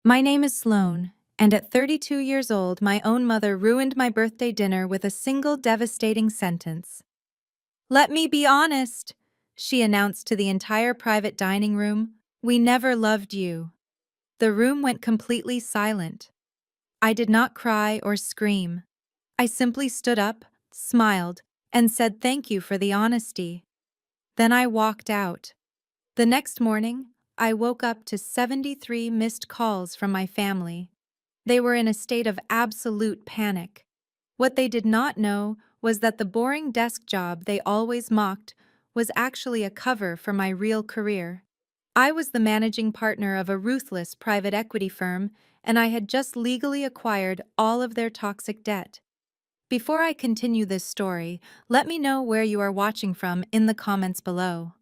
My name is Sloane, and at 32 years old, my own mother ruined my birthday dinner with a single devastating sentence. "Let me be honest," she announced to the entire private dining room. "We never loved you." The room went completely silent. I did not cry or scream. I simply stood up, smiled, and said thank you for the honesty. Then I walked out. The next morning, I woke up to 73 missed calls from my family. They were in a state of absolute panic. What they did not know was that the boring desk job they always mocked was actually a cover for my real career. I was the managing partner of a ruthless private equity firm, and I had just legally acquired all of their toxic debt. Before I continue this story, let me know where you are watching from in the comments below.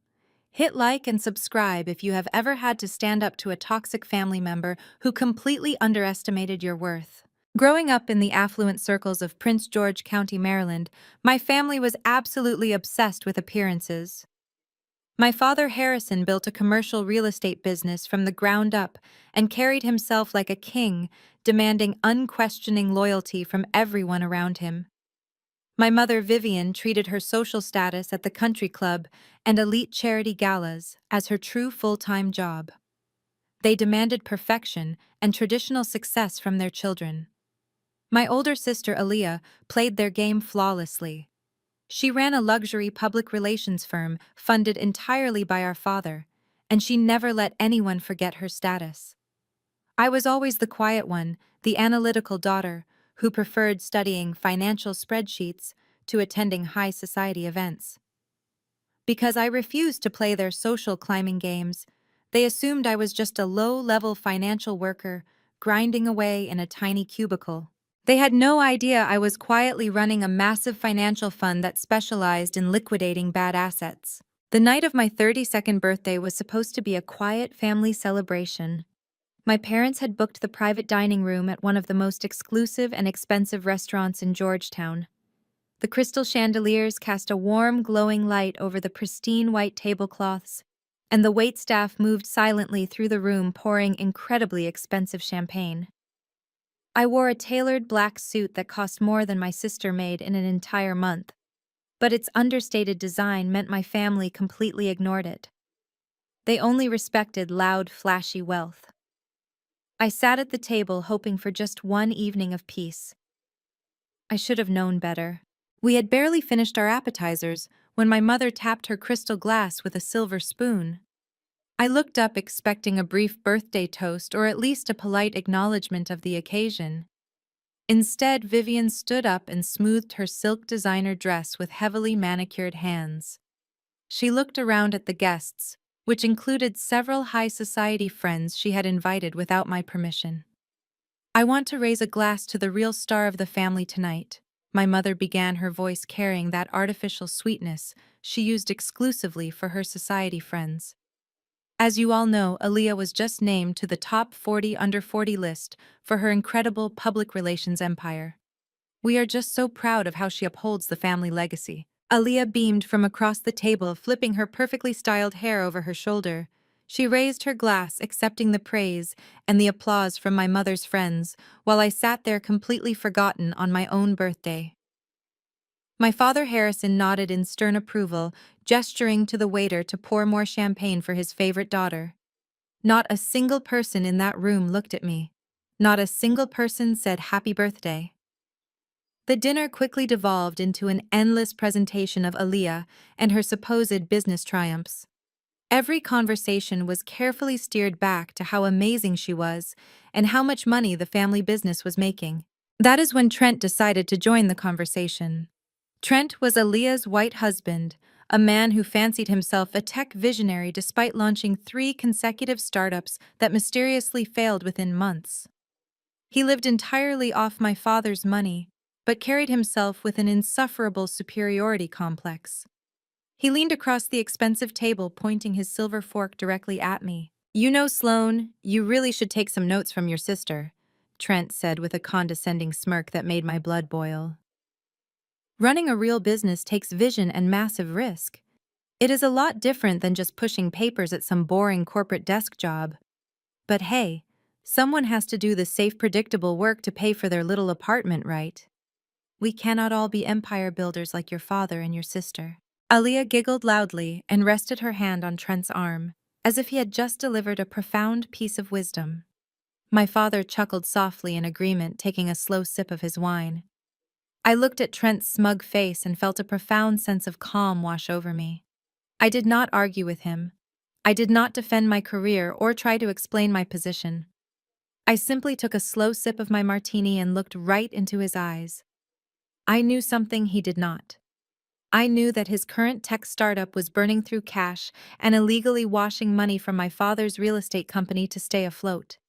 Hit like and subscribe if you have ever had to stand up to a toxic family member who completely underestimated your worth. Growing up in the affluent circles of Prince George County, Maryland, my family was absolutely obsessed with appearances. My father, Harrison, built a commercial real estate business from the ground up and carried himself like a king, demanding unquestioning loyalty from everyone around him. My mother, Vivian, treated her social status at the country club and elite charity galas as her true full-time job. They demanded perfection and traditional success from their children. My older sister, Aaliyah, played their game flawlessly. She ran a luxury public relations firm funded entirely by our father, and she never let anyone forget her status. I was always the quiet one, the analytical daughter, who preferred studying financial spreadsheets to attending high society events. Because I refused to play their social climbing games, they assumed I was just a low-level financial worker grinding away in a tiny cubicle. They had no idea I was quietly running a massive financial fund that specialized in liquidating bad assets. The night of my 32nd birthday was supposed to be a quiet family celebration. My parents had booked the private dining room at one of the most exclusive and expensive restaurants in Georgetown. The crystal chandeliers cast a warm, glowing light over the pristine white tablecloths, and the waitstaff moved silently through the room pouring incredibly expensive champagne. I wore a tailored black suit that cost more than my sister made in an entire month, but its understated design meant my family completely ignored it. They only respected loud, flashy wealth. I sat at the table hoping for just one evening of peace. I should have known better. We had barely finished our appetizers when my mother tapped her crystal glass with a silver spoon. I looked up expecting a brief birthday toast or at least a polite acknowledgement of the occasion. Instead, Vivian stood up and smoothed her silk designer dress with heavily manicured hands. She looked around at the guests, which included several high society friends she had invited without my permission. "I want to raise a glass to the real star of the family tonight," my mother began, her voice carrying that artificial sweetness she used exclusively for her society friends. "As you all know, Aaliyah was just named to the top 40 under 40 list for her incredible public relations empire. We are just so proud of how she upholds the family legacy." Aaliyah beamed from across the table, flipping her perfectly styled hair over her shoulder. She raised her glass, accepting the praise and the applause from my mother's friends, while I sat there completely forgotten on my own birthday. My father, Harrison, nodded in stern approval, gesturing to the waiter to pour more champagne for his favorite daughter. Not a single person in that room looked at me. Not a single person said happy birthday. The dinner quickly devolved into an endless presentation of Aaliyah and her supposed business triumphs. Every conversation was carefully steered back to how amazing she was and how much money the family business was making. That is when Trent decided to join the conversation. Trent was Aaliyah's white husband, a man who fancied himself a tech visionary despite launching 3 consecutive startups that mysteriously failed within months. He lived entirely off my father's money, but carried himself with an insufferable superiority complex. He leaned across the expensive table, pointing his silver fork directly at me. "You know, Sloane, you really should take some notes from your sister," Trent said with a condescending smirk that made my blood boil. "Running a real business takes vision and massive risk. It is a lot different than just pushing papers at some boring corporate desk job. But hey, Someone has to do the safe, predictable work to pay for their little apartment, right? We cannot all be empire builders like your father and your sister. Aaliyah giggled loudly and rested her hand on Trent's arm, as if he had just delivered a profound piece of wisdom. My father chuckled softly in agreement, taking a slow sip of his wine. I looked at Trent's smug face and felt a profound sense of calm wash over me. I did not argue with him. I did not defend my career or try to explain my position. I simply took a slow sip of my martini and looked right into his eyes. I knew something he did not. I knew that his current tech startup was burning through cash and illegally washing money from my father's real estate company to stay afloat.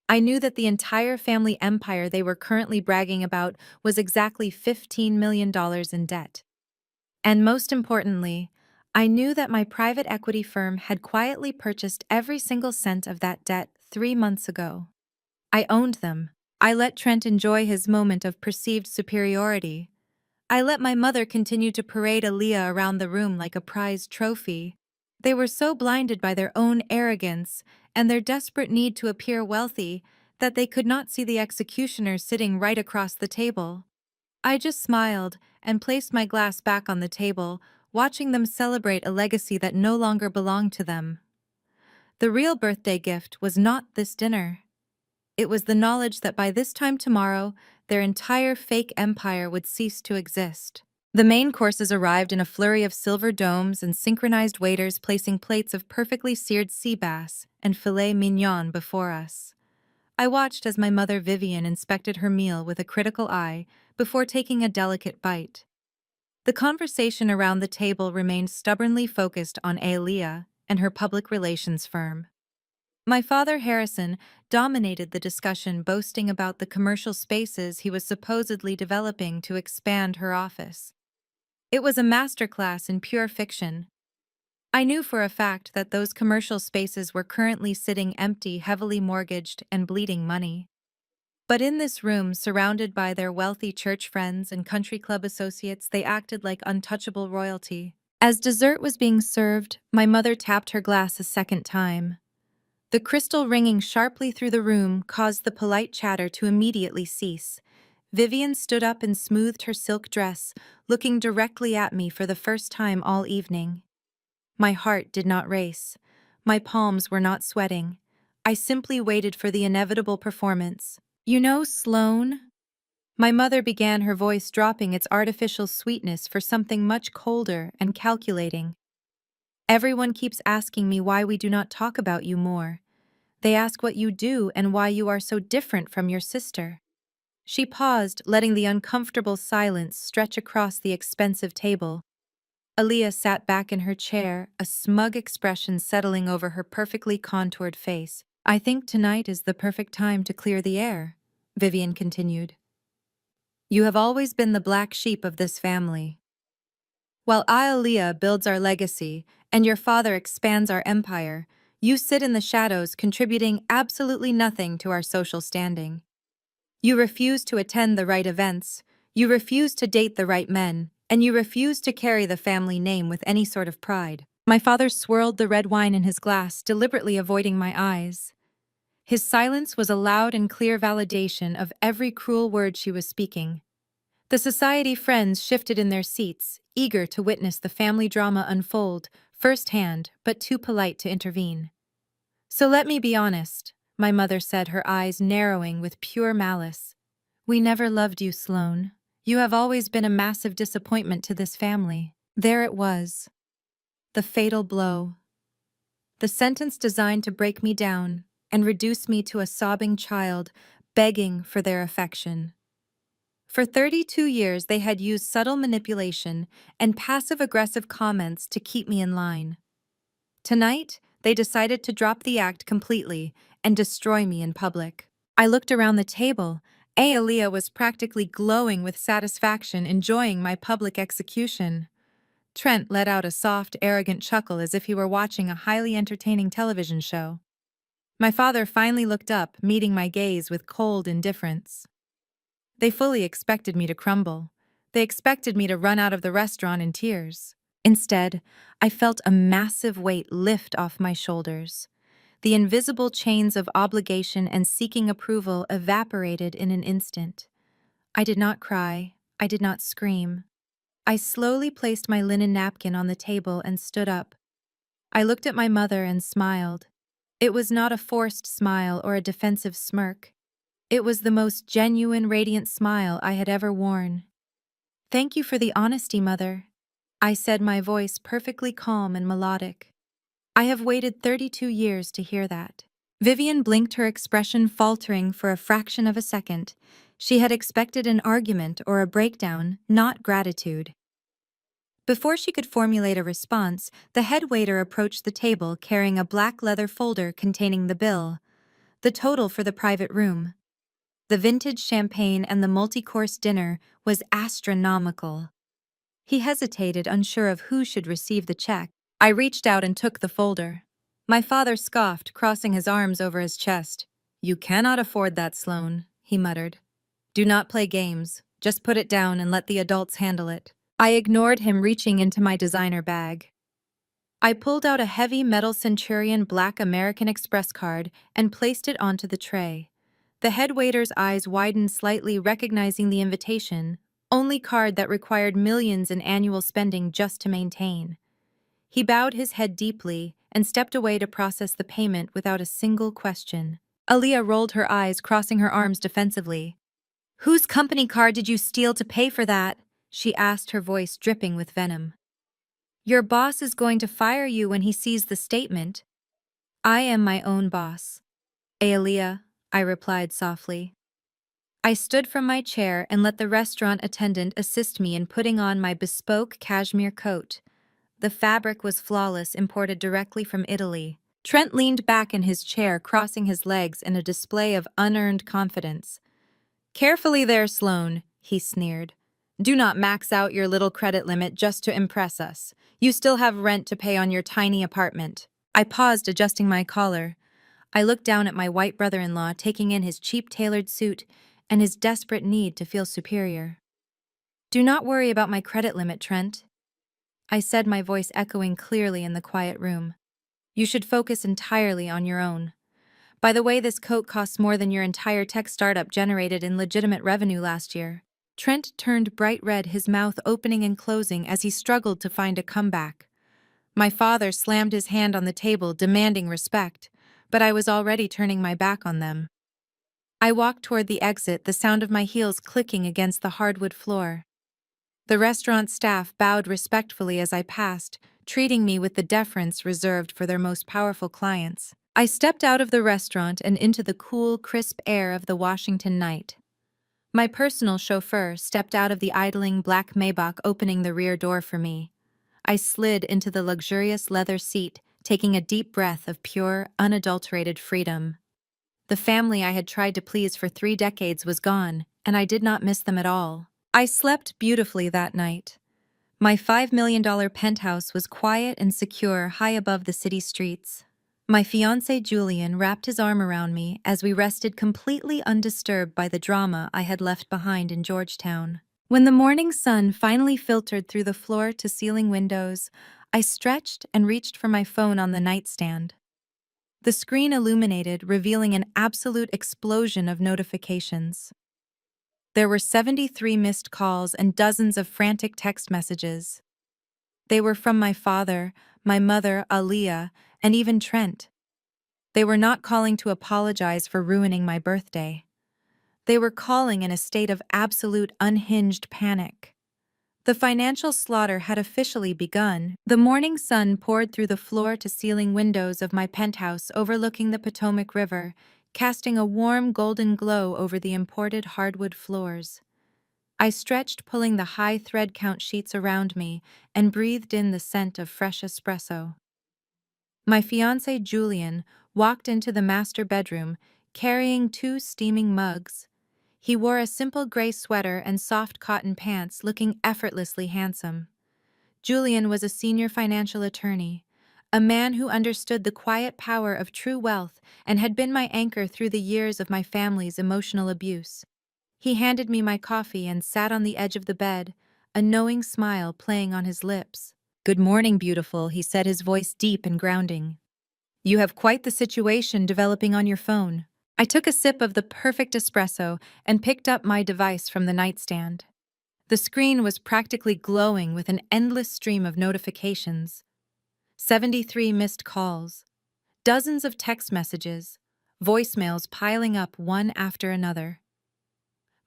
I knew that the entire family empire they were currently bragging about was exactly $15 million in debt. And most importantly, I knew that my private equity firm had quietly purchased every single cent of that debt 3 months ago. I owned them. I let Trent enjoy his moment of perceived superiority. I let my mother continue to parade Aaliyah around the room like a prized trophy. They were so blinded by their own arrogance and their desperate need to appear wealthy that they could not see the executioner sitting right across the table. I just smiled and placed my glass back on the table, watching them celebrate a legacy that no longer belonged to them. The real birthday gift was not this dinner. It was the knowledge that by this time tomorrow, their entire fake empire would cease to exist. The main courses arrived in a flurry of silver domes and synchronized waiters placing plates of perfectly seared sea bass and filet mignon before us. I watched as my mother Vivian inspected her meal with a critical eye before taking a delicate bite. The conversation around the table remained stubbornly focused on Aaliyah and her public relations firm. My father, Harrison, dominated the discussion, boasting about the commercial spaces he was supposedly developing to expand her office. It was a masterclass in pure fiction. I knew for a fact that those commercial spaces were currently sitting empty, heavily mortgaged, and bleeding money. But in this room, surrounded by their wealthy church friends and country club associates, they acted like untouchable royalty. As dessert was being served, my mother tapped her glass a second time. The crystal ringing sharply through the room caused the polite chatter to immediately cease. Vivian stood up and smoothed her silk dress, looking directly at me for the first time all evening. My heart did not race. My palms were not sweating. I simply waited for the inevitable performance. "You know, Sloane?" My mother began, her voice dropping its artificial sweetness for something much colder and calculating. "Everyone keeps asking me why we do not talk about you more. They ask what you do and why you are so different from your sister." She paused, letting the uncomfortable silence stretch across the expensive table. Aaliyah sat back in her chair, a smug expression settling over her perfectly contoured face. "I think tonight is the perfect time to clear the air," Vivian continued. "You have always been the black sheep of this family. While Aaliyah builds our legacy and your father expands our empire, you sit in the shadows contributing absolutely nothing to our social standing. You refuse to attend the right events, you refuse to date the right men, and you refuse to carry the family name with any sort of pride." My father swirled the red wine in his glass, deliberately avoiding my eyes. His silence was a loud and clear validation of every cruel word she was speaking. The society friends shifted in their seats, eager to witness the family drama unfold, firsthand, but too polite to intervene. "So let me be honest," my mother said, her eyes narrowing with pure malice. "We never loved you, Sloane. You have always been a massive disappointment to this family." There it was. The fatal blow. The sentence designed to break me down and reduce me to a sobbing child, begging for their affection. For 32 years, they had used subtle manipulation and passive-aggressive comments to keep me in line. Tonight, they decided to drop the act completely and destroy me in public. I looked around the table. Aaliyah was practically glowing with satisfaction, enjoying my public execution. Trent let out a soft, arrogant chuckle as if he were watching a highly entertaining television show. My father finally looked up, meeting my gaze with cold indifference. They fully expected me to crumble. They expected me to run out of the restaurant in tears. Instead, I felt a massive weight lift off my shoulders. The invisible chains of obligation and seeking approval evaporated in an instant. I did not cry. I did not scream. I slowly placed my linen napkin on the table and stood up. I looked at my mother and smiled. It was not a forced smile or a defensive smirk. It was the most genuine, radiant smile I had ever worn. "Thank you for the honesty, Mother," I said, my voice perfectly calm and melodic. "I have waited 32 years to hear that." Vivian blinked, her expression faltering for a fraction of a second. She had expected an argument or a breakdown, not gratitude. Before she could formulate a response, the head waiter approached the table carrying a black leather folder containing the bill, the total for the private room. The vintage champagne and the multi-course dinner was astronomical. He hesitated, unsure of who should receive the check. I reached out and took the folder. My father scoffed, crossing his arms over his chest. "You cannot afford that, Sloane," he muttered. "Do not play games. Just put it down and let the adults handle it." I ignored him, reaching into my designer bag. I pulled out a heavy metal Centurion Black American Express card and placed it onto the tray. The head waiter's eyes widened slightly, recognizing the invitation, only card that required millions in annual spending just to maintain. He bowed his head deeply and stepped away to process the payment without a single question. Aaliyah rolled her eyes, crossing her arms defensively. "Whose company card did you steal to pay for that?" she asked, her voice dripping with venom. "Your boss is going to fire you when he sees the statement." "I am my own boss." "Aaliyah," I replied softly. I stood from my chair and let the restaurant attendant assist me in putting on my bespoke cashmere coat. The fabric was flawless, imported directly from Italy. Trent leaned back in his chair, crossing his legs in a display of unearned confidence. "Carefully there, Sloane," he sneered. "Do not max out your little credit limit just to impress us. You still have rent to pay on your tiny apartment." I paused, adjusting my collar. I looked down at my white brother-in-law, taking in his cheap tailored suit and his desperate need to feel superior. "Do not worry about my credit limit, Trent," I said, my voice echoing clearly in the quiet room. "You should focus entirely on your own. By the way, this coat costs more than your entire tech startup generated in legitimate revenue last year." Trent turned bright red, his mouth opening and closing as he struggled to find a comeback. My father slammed his hand on the table, demanding respect, but I was already turning my back on them. I walked toward the exit, the sound of my heels clicking against the hardwood floor. The restaurant staff bowed respectfully as I passed, treating me with the deference reserved for their most powerful clients. I stepped out of the restaurant and into the cool, crisp air of the Washington night. My personal chauffeur stepped out of the idling black Maybach, opening the rear door for me. I slid into the luxurious leather seat, taking a deep breath of pure, unadulterated freedom. The family I had tried to please for 3 decades was gone, and I did not miss them at all. I slept beautifully that night. My $5 million penthouse was quiet and secure, high above the city streets. My fiancé Julian wrapped his arm around me as we rested, completely undisturbed by the drama I had left behind in Georgetown. When the morning sun finally filtered through the floor-to-ceiling windows, I stretched and reached for my phone on the nightstand. The screen illuminated, revealing an absolute explosion of notifications. There were 73 missed calls and dozens of frantic text messages. They were from my father, my mother, Aaliyah, and even Trent. They were not calling to apologize for ruining my birthday. They were calling in a state of absolute unhinged panic. The financial slaughter had officially begun. The morning sun poured through the floor-to-ceiling windows of my penthouse overlooking the Potomac River, casting a warm golden glow over the imported hardwood floors. I stretched, pulling the high thread count sheets around me, and breathed in the scent of fresh espresso. My fiancé Julian walked into the master bedroom, carrying 2 steaming mugs. He wore a simple gray sweater and soft cotton pants, looking effortlessly handsome. Julian was a senior financial attorney, a man who understood the quiet power of true wealth and had been my anchor through the years of my family's emotional abuse. He handed me my coffee and sat on the edge of the bed, a knowing smile playing on his lips. "Good morning, beautiful," he said, his voice deep and grounding. You have quite the situation developing on your phone. I took a sip of the perfect espresso and picked up my device from the nightstand. The screen was practically glowing with an endless stream of notifications. 73 missed calls, dozens of text messages, voicemails piling up one after another.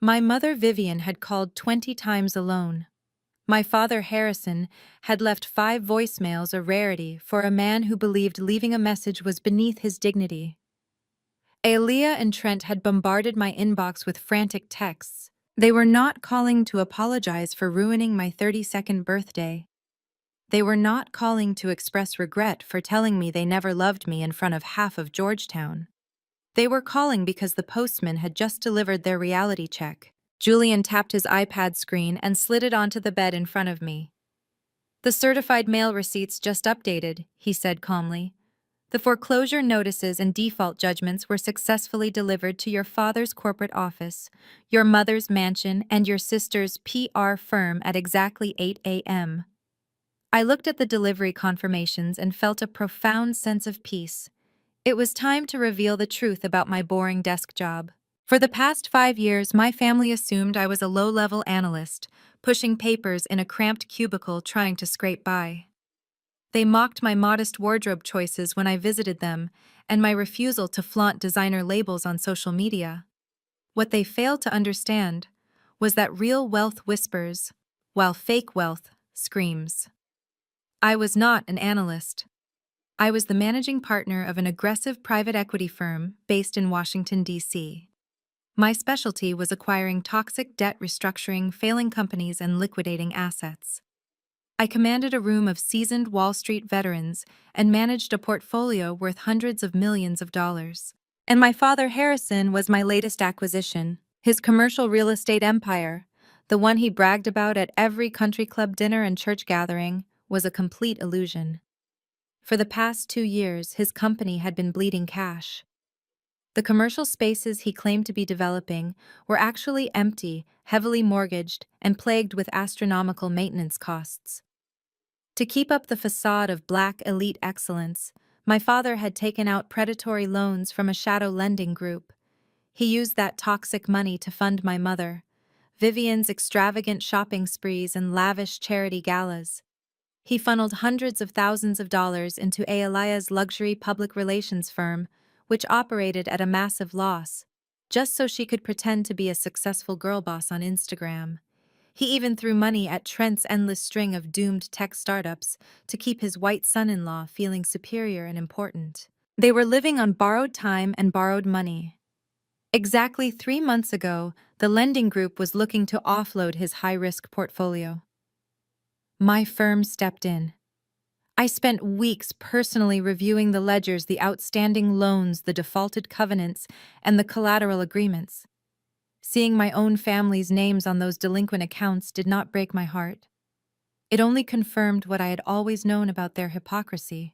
My mother Vivian had called 20 times alone. My father Harrison had left 5 voicemails, a rarity for a man who believed leaving a message was beneath his dignity. Aaliyah and Trent had bombarded my inbox with frantic texts. They were not calling to apologize for ruining my 32nd birthday. They were not calling to express regret for telling me they never loved me in front of half of Georgetown. They were calling because the postman had just delivered their reality check. Julian tapped his iPad screen and slid it onto the bed in front of me. "The certified mail receipts just updated," he said calmly. "The foreclosure notices and default judgments were successfully delivered to your father's corporate office, your mother's mansion, and your sister's PR firm at exactly 8 a.m. I looked at the delivery confirmations and felt a profound sense of peace. It was time to reveal the truth about my boring desk job. For the past 5 years, my family assumed I was a low-level analyst, pushing papers in a cramped cubicle trying to scrape by. They mocked my modest wardrobe choices when I visited them, and my refusal to flaunt designer labels on social media. What they failed to understand was that real wealth whispers, while fake wealth screams. I was not an analyst. I was the managing partner of an aggressive private equity firm based in Washington, D.C. My specialty was acquiring toxic debt, restructuring failing companies, and liquidating assets. I commanded a room of seasoned Wall Street veterans and managed a portfolio worth hundreds of millions of dollars. And my father Harrison was my latest acquisition, his commercial real estate empire, the one he bragged about at every country club dinner and church gathering, was a complete illusion. For the past 2 years, his company had been bleeding cash. The commercial spaces he claimed to be developing were actually empty, heavily mortgaged, and plagued with astronomical maintenance costs. To keep up the facade of black elite excellence, my father had taken out predatory loans from a shadow lending group. He used that toxic money to fund my mother, Vivian's extravagant shopping sprees and lavish charity galas. He funneled hundreds of thousands of dollars into Aalia's luxury public relations firm, which operated at a massive loss, just so she could pretend to be a successful girl boss on Instagram. He even threw money at Trent's endless string of doomed tech startups to keep his white son-in-law feeling superior and important. They were living on borrowed time and borrowed money. Exactly 3 months ago, the lending group was looking to offload his high-risk portfolio. My firm stepped in. I spent weeks personally reviewing the ledgers, the outstanding loans, the defaulted covenants, and the collateral agreements. Seeing my own family's names on those delinquent accounts did not break my heart. It only confirmed what I had always known about their hypocrisy.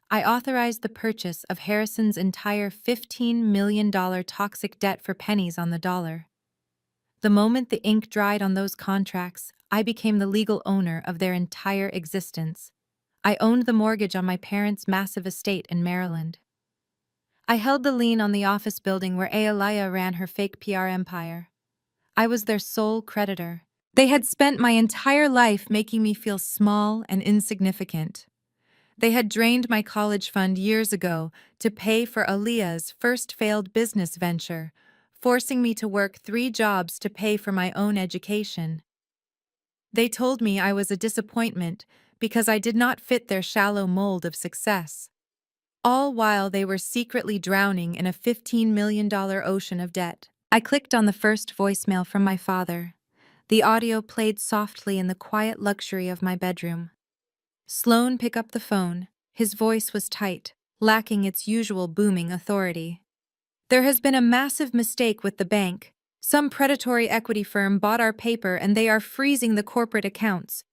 I authorized the purchase of Harrison's entire $15 million toxic debt for pennies on the dollar. The moment the ink dried on those contracts, I became the legal owner of their entire existence. I owned the mortgage on my parents' massive estate in Maryland. I held the lien on the office building where Aalia ran her fake PR empire. I was their sole creditor. They had spent my entire life making me feel small and insignificant. They had drained my college fund years ago to pay for Aaliyah's first failed business venture, forcing me to work 3 jobs to pay for my own education. They told me I was a disappointment because I did not fit their shallow mold of success, all while they were secretly drowning in a $15 million ocean of debt. I clicked on the first voicemail from my father. The audio played softly in the quiet luxury of my bedroom. Sloan picked up the phone. His voice was tight, lacking its usual booming authority. "There has been a massive mistake with the bank. Some predatory equity firm bought our paper and they are freezing the corporate accounts.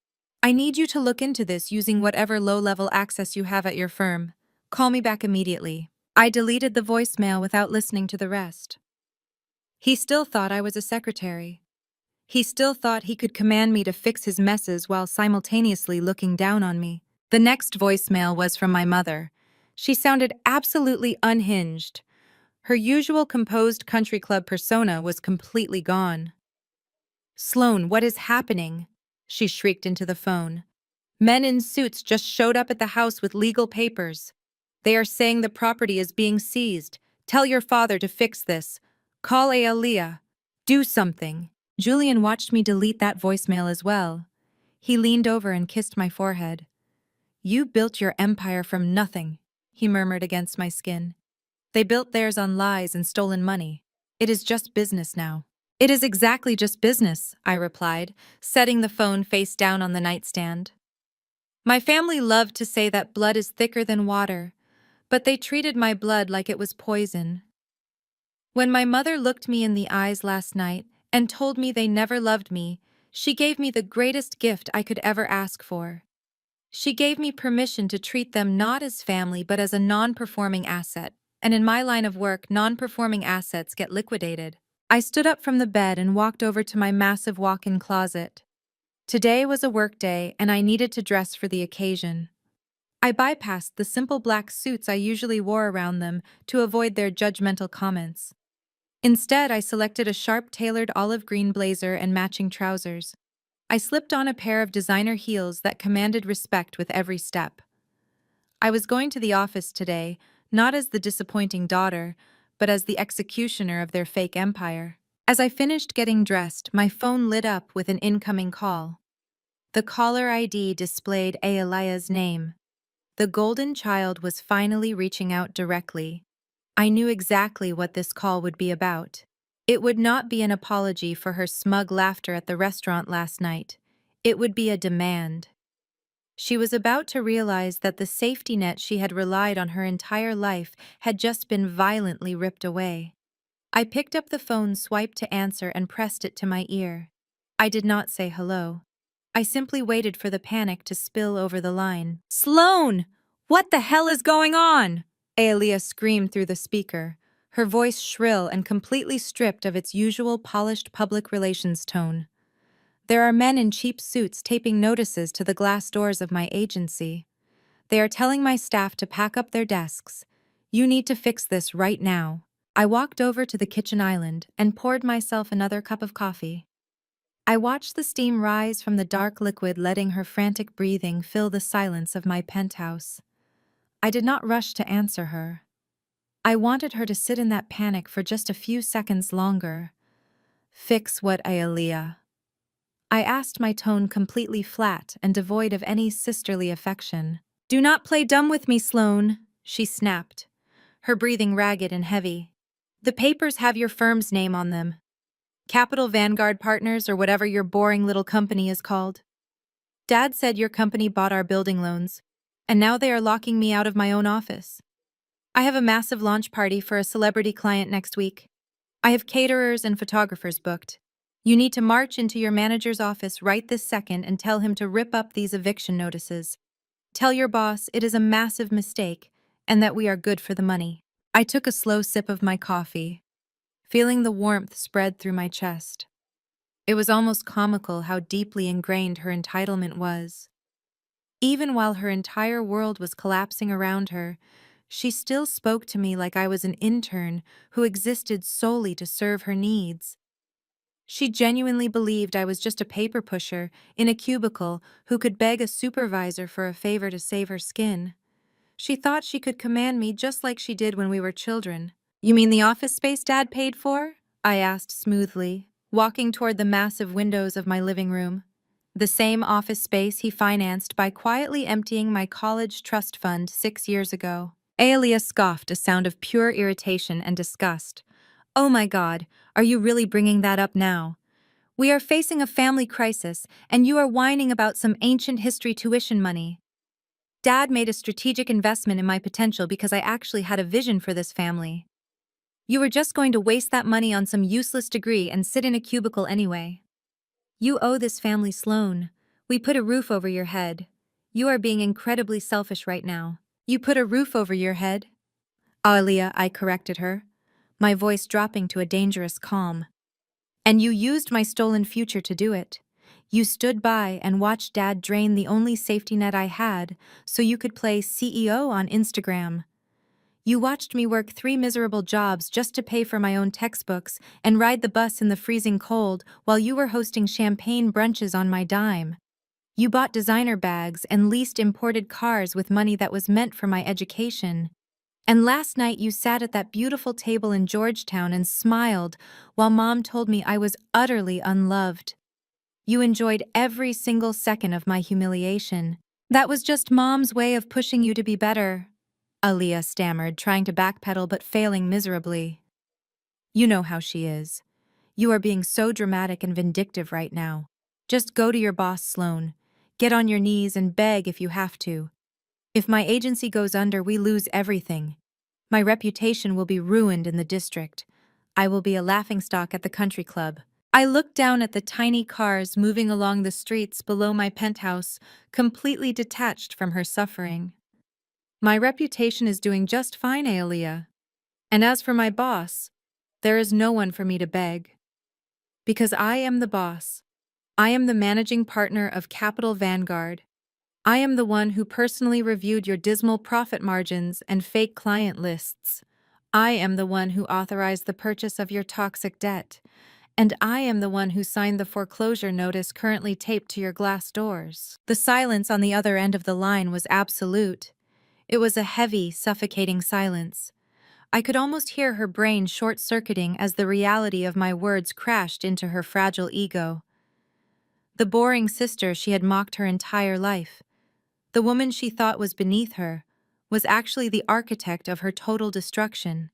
I need you to look into this using whatever low-level access you have at your firm. Call me back immediately." I deleted the voicemail without listening to the rest. He still thought I was a secretary. He still thought he could command me to fix his messes while simultaneously looking down on me. The next voicemail was from my mother. She sounded absolutely unhinged. Her usual composed country club persona was completely gone. "Sloane, what is happening?" she shrieked into the phone. "Men in suits just showed up at the house with legal papers. They are saying the property is being seized. Tell your father to fix this. Call Aaliyah. Do something." Julian watched me delete that voicemail as well. He leaned over and kissed my forehead. "You built your empire from nothing," he murmured against my skin. "They built theirs on lies and stolen money. It is just business now." "It is exactly just business," I replied, setting the phone face down on the nightstand. My family loved to say that blood is thicker than water, but they treated my blood like it was poison. When my mother looked me in the eyes last night and told me they never loved me, she gave me the greatest gift I could ever ask for. She gave me permission to treat them not as family but as a non-performing asset, and in my line of work, non-performing assets get liquidated. I stood up from the bed and walked over to my massive walk-in closet. Today was a work day, and I needed to dress for the occasion. I bypassed the simple black suits I usually wore around them to avoid their judgmental comments. Instead, I selected a sharp tailored olive green blazer and matching trousers. I slipped on a pair of designer heels that commanded respect with every step. I was going to the office today, not as the disappointing daughter, but as the executioner of their fake empire. As I finished getting dressed, my phone lit up with an incoming call. The caller ID displayed Aalia's name. The golden child was finally reaching out directly. I knew exactly what this call would be about. It would not be an apology for her smug laughter at the restaurant last night. It would be a demand. She was about to realize that the safety net she had relied on her entire life had just been violently ripped away. I picked up the phone, swiped to answer, and pressed it to my ear. I did not say hello. I simply waited for the panic to spill over the line. "Sloane! What the hell is going on?" Aaliyah screamed through the speaker, her voice shrill and completely stripped of its usual polished public relations tone. "There are men in cheap suits taping notices to the glass doors of my agency. They are telling my staff to pack up their desks. You need to fix this right now." I walked over to the kitchen island and poured myself another cup of coffee. I watched the steam rise from the dark liquid, letting her frantic breathing fill the silence of my penthouse. I did not rush to answer her. I wanted her to sit in that panic for just a few seconds longer. "Fix what, Aaliyah?" I asked, my tone completely flat and devoid of any sisterly affection. "Do not play dumb with me, Sloane," she snapped, her breathing ragged and heavy. "The papers have your firm's name on them. Capital Vanguard Partners, or whatever your boring little company is called. Dad said your company bought our building loans, and now they are locking me out of my own office. I have a massive launch party for a celebrity client next week. I have caterers and photographers booked. You need to march into your manager's office right this second and tell him to rip up these eviction notices. Tell your boss it is a massive mistake and that we are good for the money." I took a slow sip of my coffee, feeling the warmth spread through my chest. It was almost comical how deeply ingrained her entitlement was. Even while her entire world was collapsing around her, she still spoke to me like I was an intern who existed solely to serve her needs. She genuinely believed I was just a paper pusher in a cubicle who could beg a supervisor for a favor to save her skin. She thought she could command me just like she did when we were children. "You mean the office space Dad paid for?" I asked smoothly, walking toward the massive windows of my living room. The same office space he financed by quietly emptying my college trust fund 6 years ago. Aaliyah scoffed, a sound of pure irritation and disgust. "Oh my God, are you really bringing that up now? We are facing a family crisis, and you are whining about some ancient history tuition money. Dad made a strategic investment in my potential because I actually had a vision for this family. You were just going to waste that money on some useless degree and sit in a cubicle anyway. You owe this family, Sloane. We put a roof over your head. You are being incredibly selfish right now." "You put a roof over your head?" "Aaliyah," I corrected her, my voice dropping to a dangerous calm. "And you used my stolen future to do it. You stood by and watched Dad drain the only safety net I had so you could play CEO on Instagram. You watched me work 3 miserable jobs just to pay for my own textbooks and ride the bus in the freezing cold while you were hosting champagne brunches on my dime. You bought designer bags and leased imported cars with money that was meant for my education. And last night you sat at that beautiful table in Georgetown and smiled while Mom told me I was utterly unloved. You enjoyed every single second of my humiliation. That was just Mom's way of pushing you to be better, Aaliyah stammered, trying to backpedal but failing miserably. You know how she is. You are being so dramatic and vindictive right now. Just go to your boss, Sloan. Get on your knees and beg if you have to. If my agency goes under, we lose everything. My reputation will be ruined in the district. I will be a laughingstock at the country club. I looked down at the tiny cars moving along the streets below my penthouse, completely detached from her suffering. My reputation is doing just fine, Aaliyah. And as for my boss, there is no one for me to beg. Because I am the boss. I am the managing partner of Capital Vanguard. I am the one who personally reviewed your dismal profit margins and fake client lists. I am the one who authorized the purchase of your toxic debt. And I am the one who signed the foreclosure notice currently taped to your glass doors. The silence on the other end of the line was absolute. It was a heavy, suffocating silence. I could almost hear her brain short-circuiting as the reality of my words crashed into her fragile ego. The boring sister she had mocked her entire life, the woman she thought was beneath her, was actually the architect of her total destruction.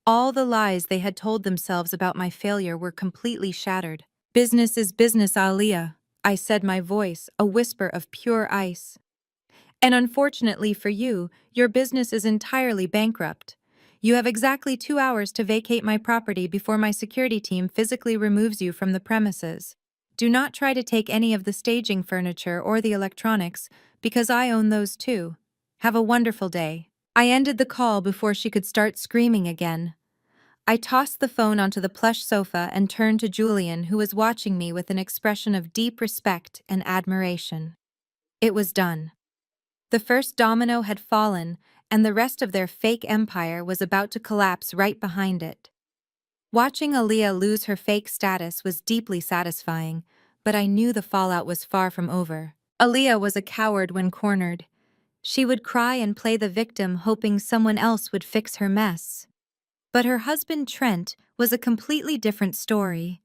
All the lies they had told themselves about my failure were completely shattered. Business is business, Aaliyah, I said, my voice a whisper of pure ice. And unfortunately for you, your business is entirely bankrupt. You have exactly 2 hours to vacate my property before my security team physically removes you from the premises. Do not try to take any of the staging furniture or the electronics, because I own those too. Have a wonderful day. I ended the call before she could start screaming again. I tossed the phone onto the plush sofa and turned to Julian, who was watching me with an expression of deep respect and admiration. It was done. The first domino had fallen, and the rest of their fake empire was about to collapse right behind it. Watching Aaliyah lose her fake status was deeply satisfying, but I knew the fallout was far from over. Aaliyah was a coward when cornered. She would cry and play the victim, hoping someone else would fix her mess. But her husband Trent was a completely different story.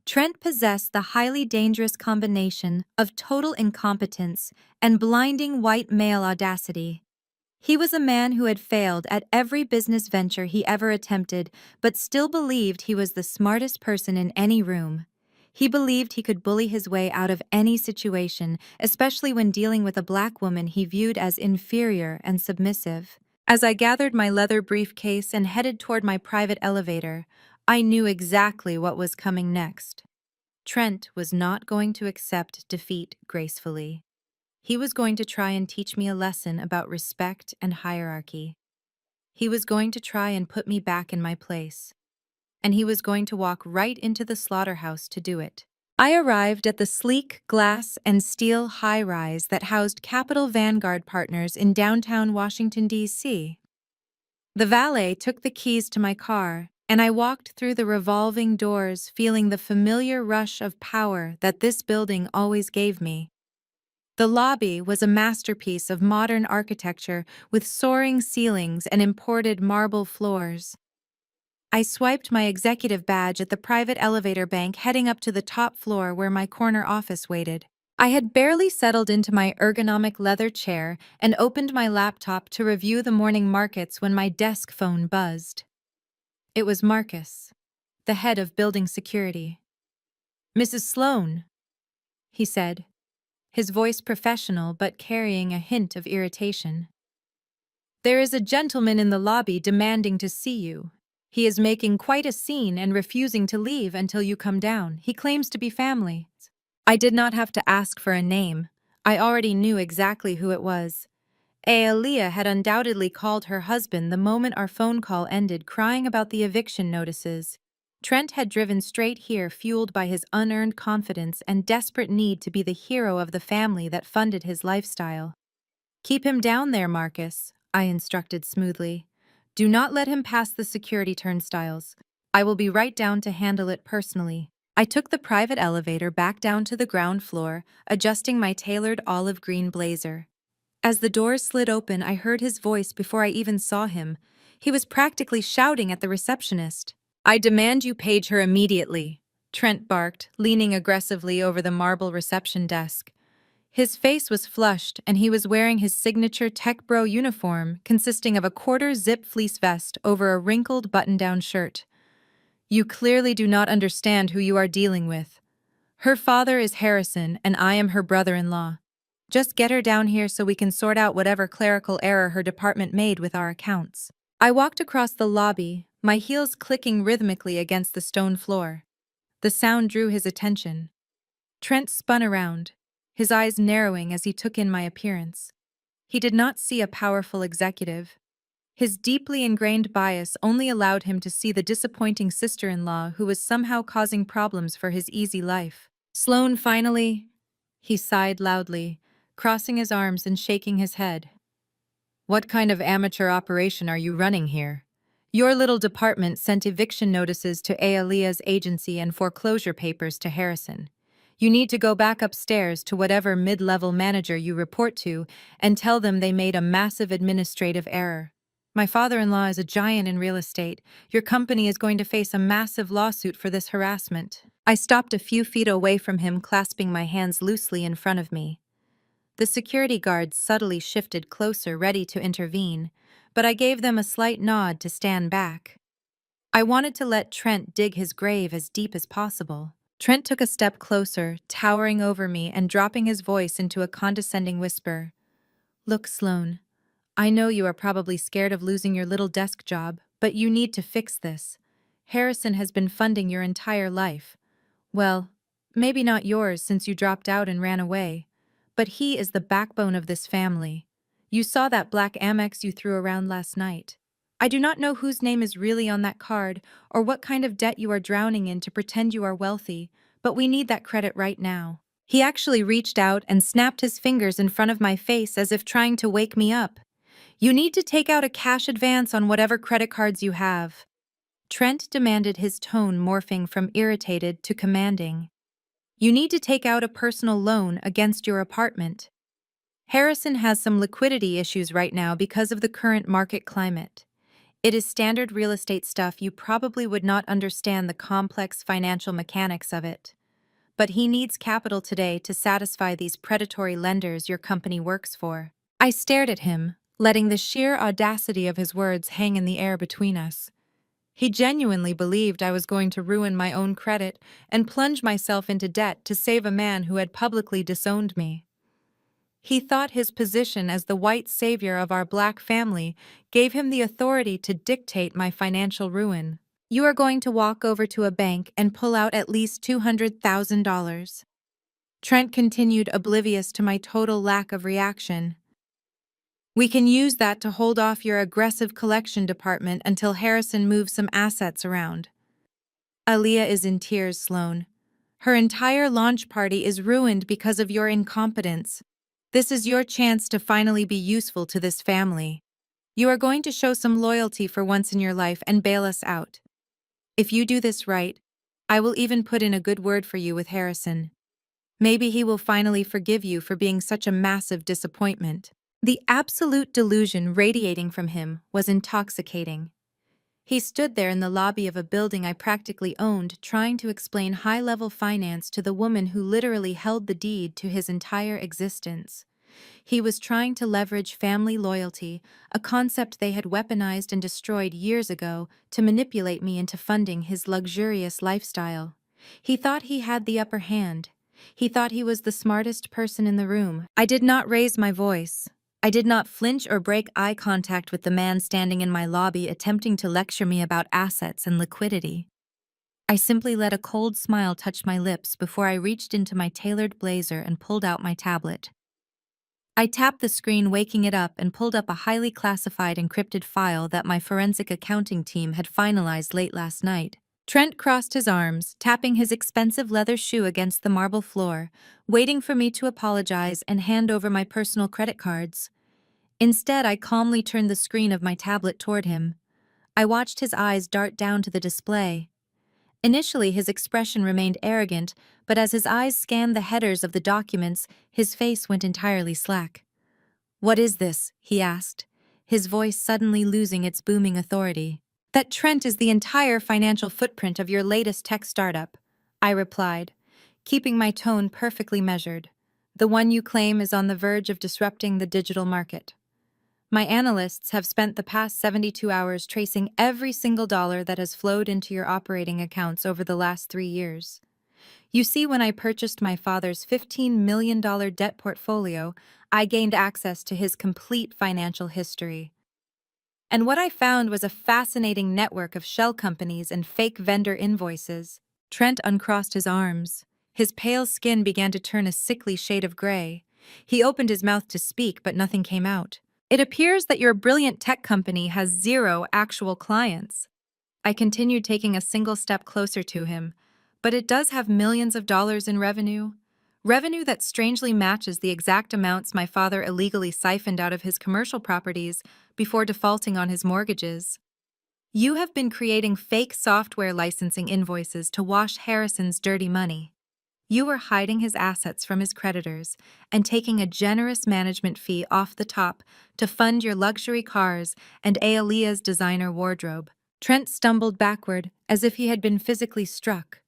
Trent possessed the highly dangerous combination of total incompetence and blinding white male audacity. He was a man who had failed at every business venture he ever attempted, but still believed he was the smartest person in any room. He believed he could bully his way out of any situation, especially when dealing with a black woman he viewed as inferior and submissive. As I gathered my leather briefcase and headed toward my private elevator, I knew exactly what was coming next. Trent was not going to accept defeat gracefully. He was going to try and teach me a lesson about respect and hierarchy. He was going to try and put me back in my place. And he was going to walk right into the slaughterhouse to do it. I arrived at the sleek glass and steel high-rise that housed Capital Vanguard Partners in downtown Washington, D.C. The valet took the keys to my car, and I walked through the revolving doors, feeling the familiar rush of power that this building always gave me. The lobby was a masterpiece of modern architecture with soaring ceilings and imported marble floors. I swiped my executive badge at the private elevator bank, heading up to the top floor where my corner office waited. I had barely settled into my ergonomic leather chair and opened my laptop to review the morning markets when my desk phone buzzed. It was Marcus, the head of building security. "Mrs. Sloan," he said, his voice professional but carrying a hint of irritation. "There is a gentleman in the lobby demanding to see you. He is making quite a scene and refusing to leave until you come down. He claims to be family." I did not have to ask for a name. I already knew exactly who it was. Aaliyah had undoubtedly called her husband the moment our phone call ended, crying about the eviction notices. Trent had driven straight here, fueled by his unearned confidence and desperate need to be the hero of the family that funded his lifestyle. "Keep him down there, Marcus," I instructed smoothly. "Do not let him pass the security turnstiles. I will be right down to handle it personally." I took the private elevator back down to the ground floor, adjusting my tailored olive green blazer. As the doors slid open, I heard his voice before I even saw him. He was practically shouting at the receptionist. "I demand you page her immediately," Trent barked, leaning aggressively over the marble reception desk. His face was flushed, and he was wearing his signature tech bro uniform, consisting of a quarter-zip fleece vest over a wrinkled button-down shirt. "You clearly do not understand who you are dealing with. Her father is Harrison, and I am her brother-in-law. Just get her down here so we can sort out whatever clerical error her department made with our accounts." I walked across the lobby, my heels clicking rhythmically against the stone floor. The sound drew his attention. Trent spun around, his eyes narrowing as he took in my appearance. He did not see a powerful executive. His deeply ingrained bias only allowed him to see the disappointing sister-in-law who was somehow causing problems for his easy life. "Sloane, finally," he sighed loudly, crossing his arms and shaking his head. "What kind of amateur operation are you running here? Your little department sent eviction notices to Aalia's agency and foreclosure papers to Harrison. You need to go back upstairs to whatever mid-level manager you report to and tell them they made a massive administrative error. My father-in-law is a giant in real estate. Your company is going to face a massive lawsuit for this harassment." I stopped a few feet away from him, clasping my hands loosely in front of me. The security guards subtly shifted closer, ready to intervene, but I gave them a slight nod to stand back. I wanted to let Trent dig his grave as deep as possible. Trent took a step closer, towering over me and dropping his voice into a condescending whisper. "Look, Sloane, I know you are probably scared of losing your little desk job, but you need to fix this. Harrison has been funding your entire life. Well, maybe not yours since you dropped out and ran away, but he is the backbone of this family. You saw that black Amex you threw around last night. I do not know whose name is really on that card or what kind of debt you are drowning in to pretend you are wealthy, but we need that credit right now." He actually reached out and snapped his fingers in front of my face as if trying to wake me up. "You need to take out a cash advance on whatever credit cards you have." Trent demanded, his tone morphing from irritated to commanding. "You need to take out a personal loan against your apartment. Harrison has some liquidity issues right now because of the current market climate. It is standard real estate stuff. You probably would not understand the complex financial mechanics of it. But he needs capital today to satisfy these predatory lenders your company works for." I stared at him, letting the sheer audacity of his words hang in the air between us. He genuinely believed I was going to ruin my own credit and plunge myself into debt to save a man who had publicly disowned me. He thought his position as the white savior of our black family gave him the authority to dictate my financial ruin. "You are going to walk over to a bank and pull out at least $200,000. Trent continued, oblivious to my total lack of reaction. "We can use that to hold off your aggressive collection department until Harrison moves some assets around." "Aaliyah is in tears, Sloane. Her entire launch party is ruined because of your incompetence. This is your chance to finally be useful to this family. You are going to show some loyalty for once in your life and bail us out. If you do this right, I will even put in a good word for you with Harrison. Maybe he will finally forgive you for being such a massive disappointment." The absolute delusion radiating from him was intoxicating. He stood there in the lobby of a building I practically owned, trying to explain high-level finance to the woman who literally held the deed to his entire existence. He was trying to leverage family loyalty, a concept they had weaponized and destroyed years ago, to manipulate me into funding his luxurious lifestyle. He thought he had the upper hand. He thought he was the smartest person in the room. I did not raise my voice. I did not flinch or break eye contact with the man standing in my lobby attempting to lecture me about assets and liquidity. I simply let a cold smile touch my lips before I reached into my tailored blazer and pulled out my tablet. I tapped the screen, waking it up, and pulled up a highly classified encrypted file that my forensic accounting team had finalized late last night. Trent crossed his arms, tapping his expensive leather shoe against the marble floor, waiting for me to apologize and hand over my personal credit cards. Instead, I calmly turned the screen of my tablet toward him. I watched his eyes dart down to the display. Initially, his expression remained arrogant, but as his eyes scanned the headers of the documents, his face went entirely slack. "What is this?" he asked, his voice suddenly losing its booming authority. "That Trent is the entire financial footprint of your latest tech startup," I replied, keeping my tone perfectly measured. "The one you claim is on the verge of disrupting the digital market. My analysts have spent the past 72 hours tracing every single dollar that has flowed into your operating accounts over the last 3 years. You see, when I purchased my father's $15 million debt portfolio, I gained access to his complete financial history. And what I found was a fascinating network of shell companies and fake vendor invoices." Trent uncrossed his arms. His pale skin began to turn a sickly shade of gray. He opened his mouth to speak, but nothing came out. "It appears that your brilliant tech company has 0 actual clients." I continued, taking a single step closer to him. "But it does have millions of dollars in revenue. Revenue that strangely matches the exact amounts my father illegally siphoned out of his commercial properties before defaulting on his mortgages. You have been creating fake software licensing invoices to wash Harrison's dirty money. You are hiding his assets from his creditors and taking a generous management fee off the top to fund your luxury cars and Aaliyah's designer wardrobe." Trent stumbled backward as if he had been physically struck.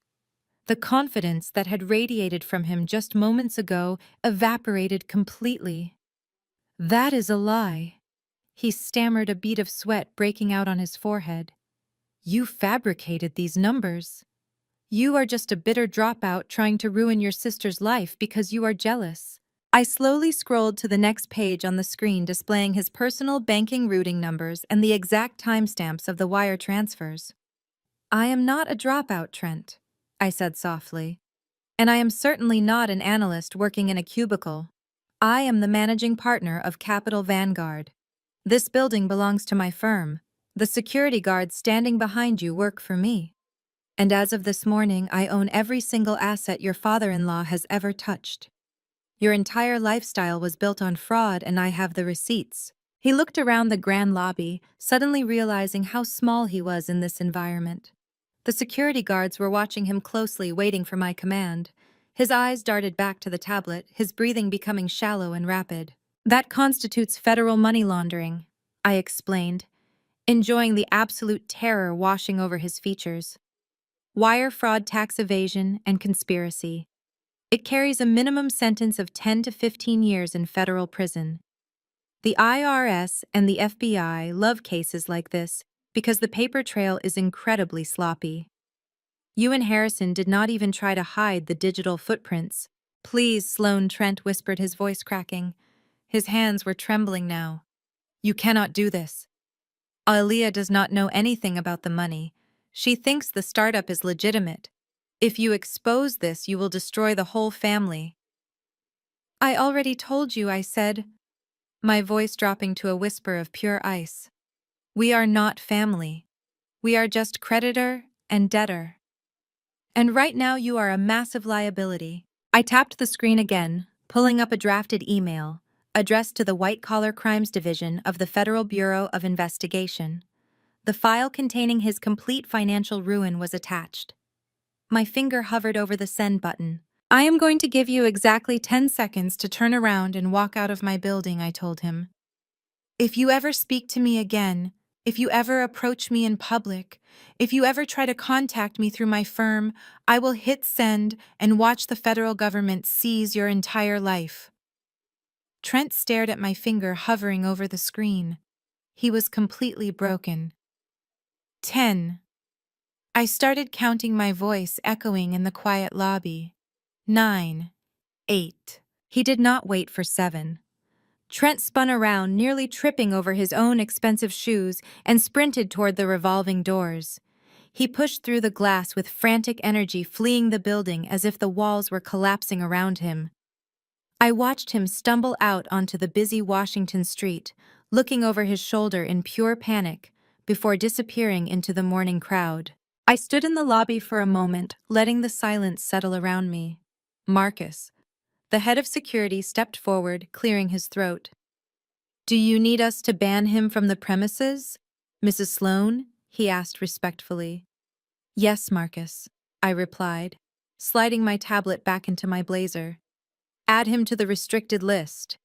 The confidence that had radiated from him just moments ago evaporated completely. "That is a lie." He stammered, a bead of sweat breaking out on his forehead. "You fabricated these numbers. You are just a bitter dropout trying to ruin your sister's life because you are jealous." I slowly scrolled to the next page on the screen, displaying his personal banking routing numbers and the exact timestamps of the wire transfers. "I am not a dropout, Trent," I said softly. "And I am certainly not an analyst working in a cubicle. I am the managing partner of Capital Vanguard. This building belongs to my firm. The security guards standing behind you work for me. And as of this morning, I own every single asset your father-in-law has ever touched. Your entire lifestyle was built on fraud, and I have the receipts." He looked around the grand lobby, suddenly realizing how small he was in this environment. The security guards were watching him closely, waiting for my command. His eyes darted back to the tablet, his breathing becoming shallow and rapid. "That constitutes federal money laundering," I explained, enjoying the absolute terror washing over his features. "Wire fraud, tax evasion, and conspiracy. It carries a minimum sentence of 10 to 15 years in federal prison. The IRS and the FBI love cases like this because the paper trail is incredibly sloppy. You and Harrison did not even try to hide the digital footprints." "Please, Sloan," Trent whispered, his voice cracking. His hands were trembling now. "You cannot do this. Aaliyah does not know anything about the money. She thinks the startup is legitimate. If you expose this, you will destroy the whole family." "I already told you," I said, my voice dropping to a whisper of pure ice. "We are not family. We are just creditor and debtor. And right now you are a massive liability." I tapped the screen again, pulling up a drafted email, addressed to the White Collar Crimes Division of the Federal Bureau of Investigation. The file containing his complete financial ruin was attached. My finger hovered over the send button. "I am going to give you exactly 10 seconds to turn around and walk out of my building," I told him. "If you ever speak to me again, if you ever approach me in public, if you ever try to contact me through my firm, I will hit send and watch the federal government seize your entire life." Trent stared at my finger hovering over the screen. He was completely broken. 10. I started counting, my voice echoing in the quiet lobby. 9. 8. He did not wait for 7. Trent spun around, nearly tripping over his own expensive shoes, and sprinted toward the revolving doors. He pushed through the glass with frantic energy, fleeing the building as if the walls were collapsing around him. I watched him stumble out onto the busy Washington street, looking over his shoulder in pure panic, before disappearing into the morning crowd. I stood in the lobby for a moment, letting the silence settle around me. Marcus, the head of security, stepped forward, clearing his throat. "Do you need us to ban him from the premises, Mrs. Sloane?" he asked respectfully. "Yes, Marcus," I replied, sliding my tablet back into my blazer. "Add him to the restricted list.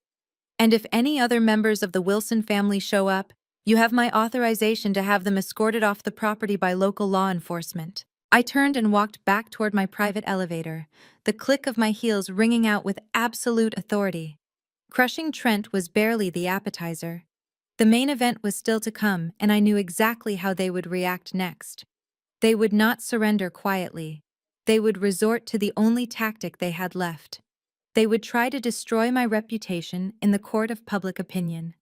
And if any other members of the Wilson family show up, you have my authorization to have them escorted off the property by local law enforcement." I turned and walked back toward my private elevator, the click of my heels ringing out with absolute authority. Crushing Trent was barely the appetizer. The main event was still to come, and I knew exactly how they would react next. They would not surrender quietly. They would resort to the only tactic they had left. They would try to destroy my reputation in the court of public opinion.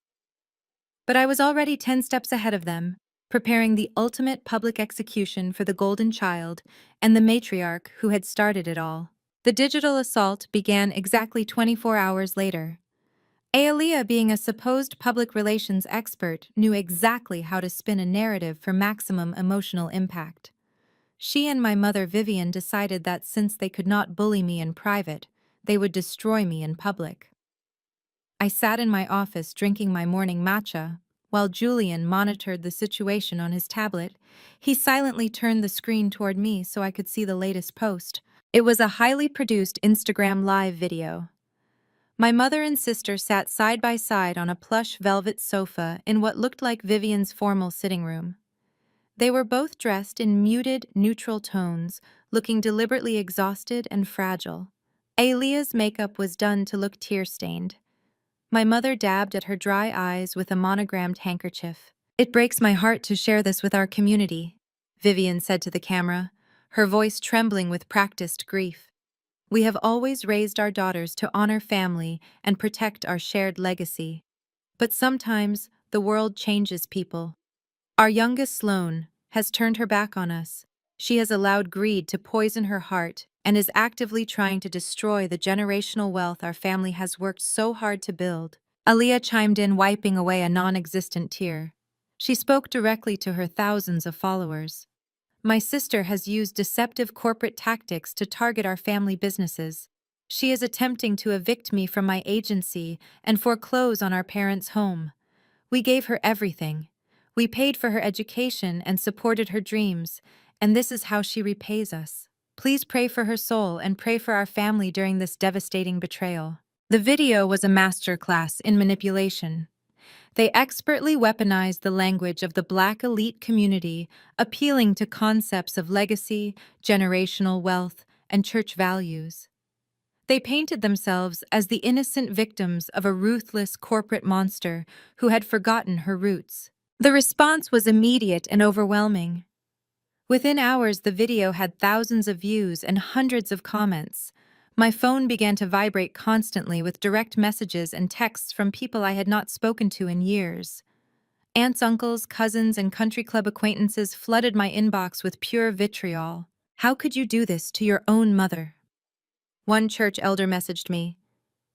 But I was already 10 steps ahead of them, preparing the ultimate public execution for the golden child and the matriarch who had started it all. The digital assault began exactly 24 hours later. Aaliyah, being a supposed public relations expert, knew exactly how to spin a narrative for maximum emotional impact. She and my mother Vivian decided that since they could not bully me in private, they would destroy me in public. I sat in my office drinking my morning matcha, while Julian monitored the situation on his tablet. He silently turned the screen toward me so I could see the latest post. It was a highly produced Instagram live video. My mother and sister sat side by side on a plush velvet sofa in what looked like Vivian's formal sitting room. They were both dressed in muted, neutral tones, looking deliberately exhausted and fragile. Aaliyah's makeup was done to look tear-stained. My mother dabbed at her dry eyes with a monogrammed handkerchief. "It breaks my heart to share this with our community," Vivian said to the camera, her voice trembling with practiced grief. "We have always raised our daughters to honor family and protect our shared legacy. But sometimes the world changes people. Our youngest, Sloane, has turned her back on us. She has allowed greed to poison her heart and is actively trying to destroy the generational wealth our family has worked so hard to build." Aaliyah chimed in, wiping away a non-existent tear. She spoke directly to her thousands of followers. "My sister has used deceptive corporate tactics to target our family businesses. She is attempting to evict me from my agency and foreclose on our parents' home. We gave her everything. We paid for her education and supported her dreams, and this is how she repays us. Please pray for her soul and pray for our family during this devastating betrayal." The video was a masterclass in manipulation. They expertly weaponized the language of the Black elite community, appealing to concepts of legacy, generational wealth, and church values. They painted themselves as the innocent victims of a ruthless corporate monster who had forgotten her roots. The response was immediate and overwhelming. Within hours, the video had thousands of views and hundreds of comments. My phone began to vibrate constantly with direct messages and texts from people I had not spoken to in years. Aunts, uncles, cousins, and country club acquaintances flooded my inbox with pure vitriol. "How could you do this to your own mother?" One church elder messaged me.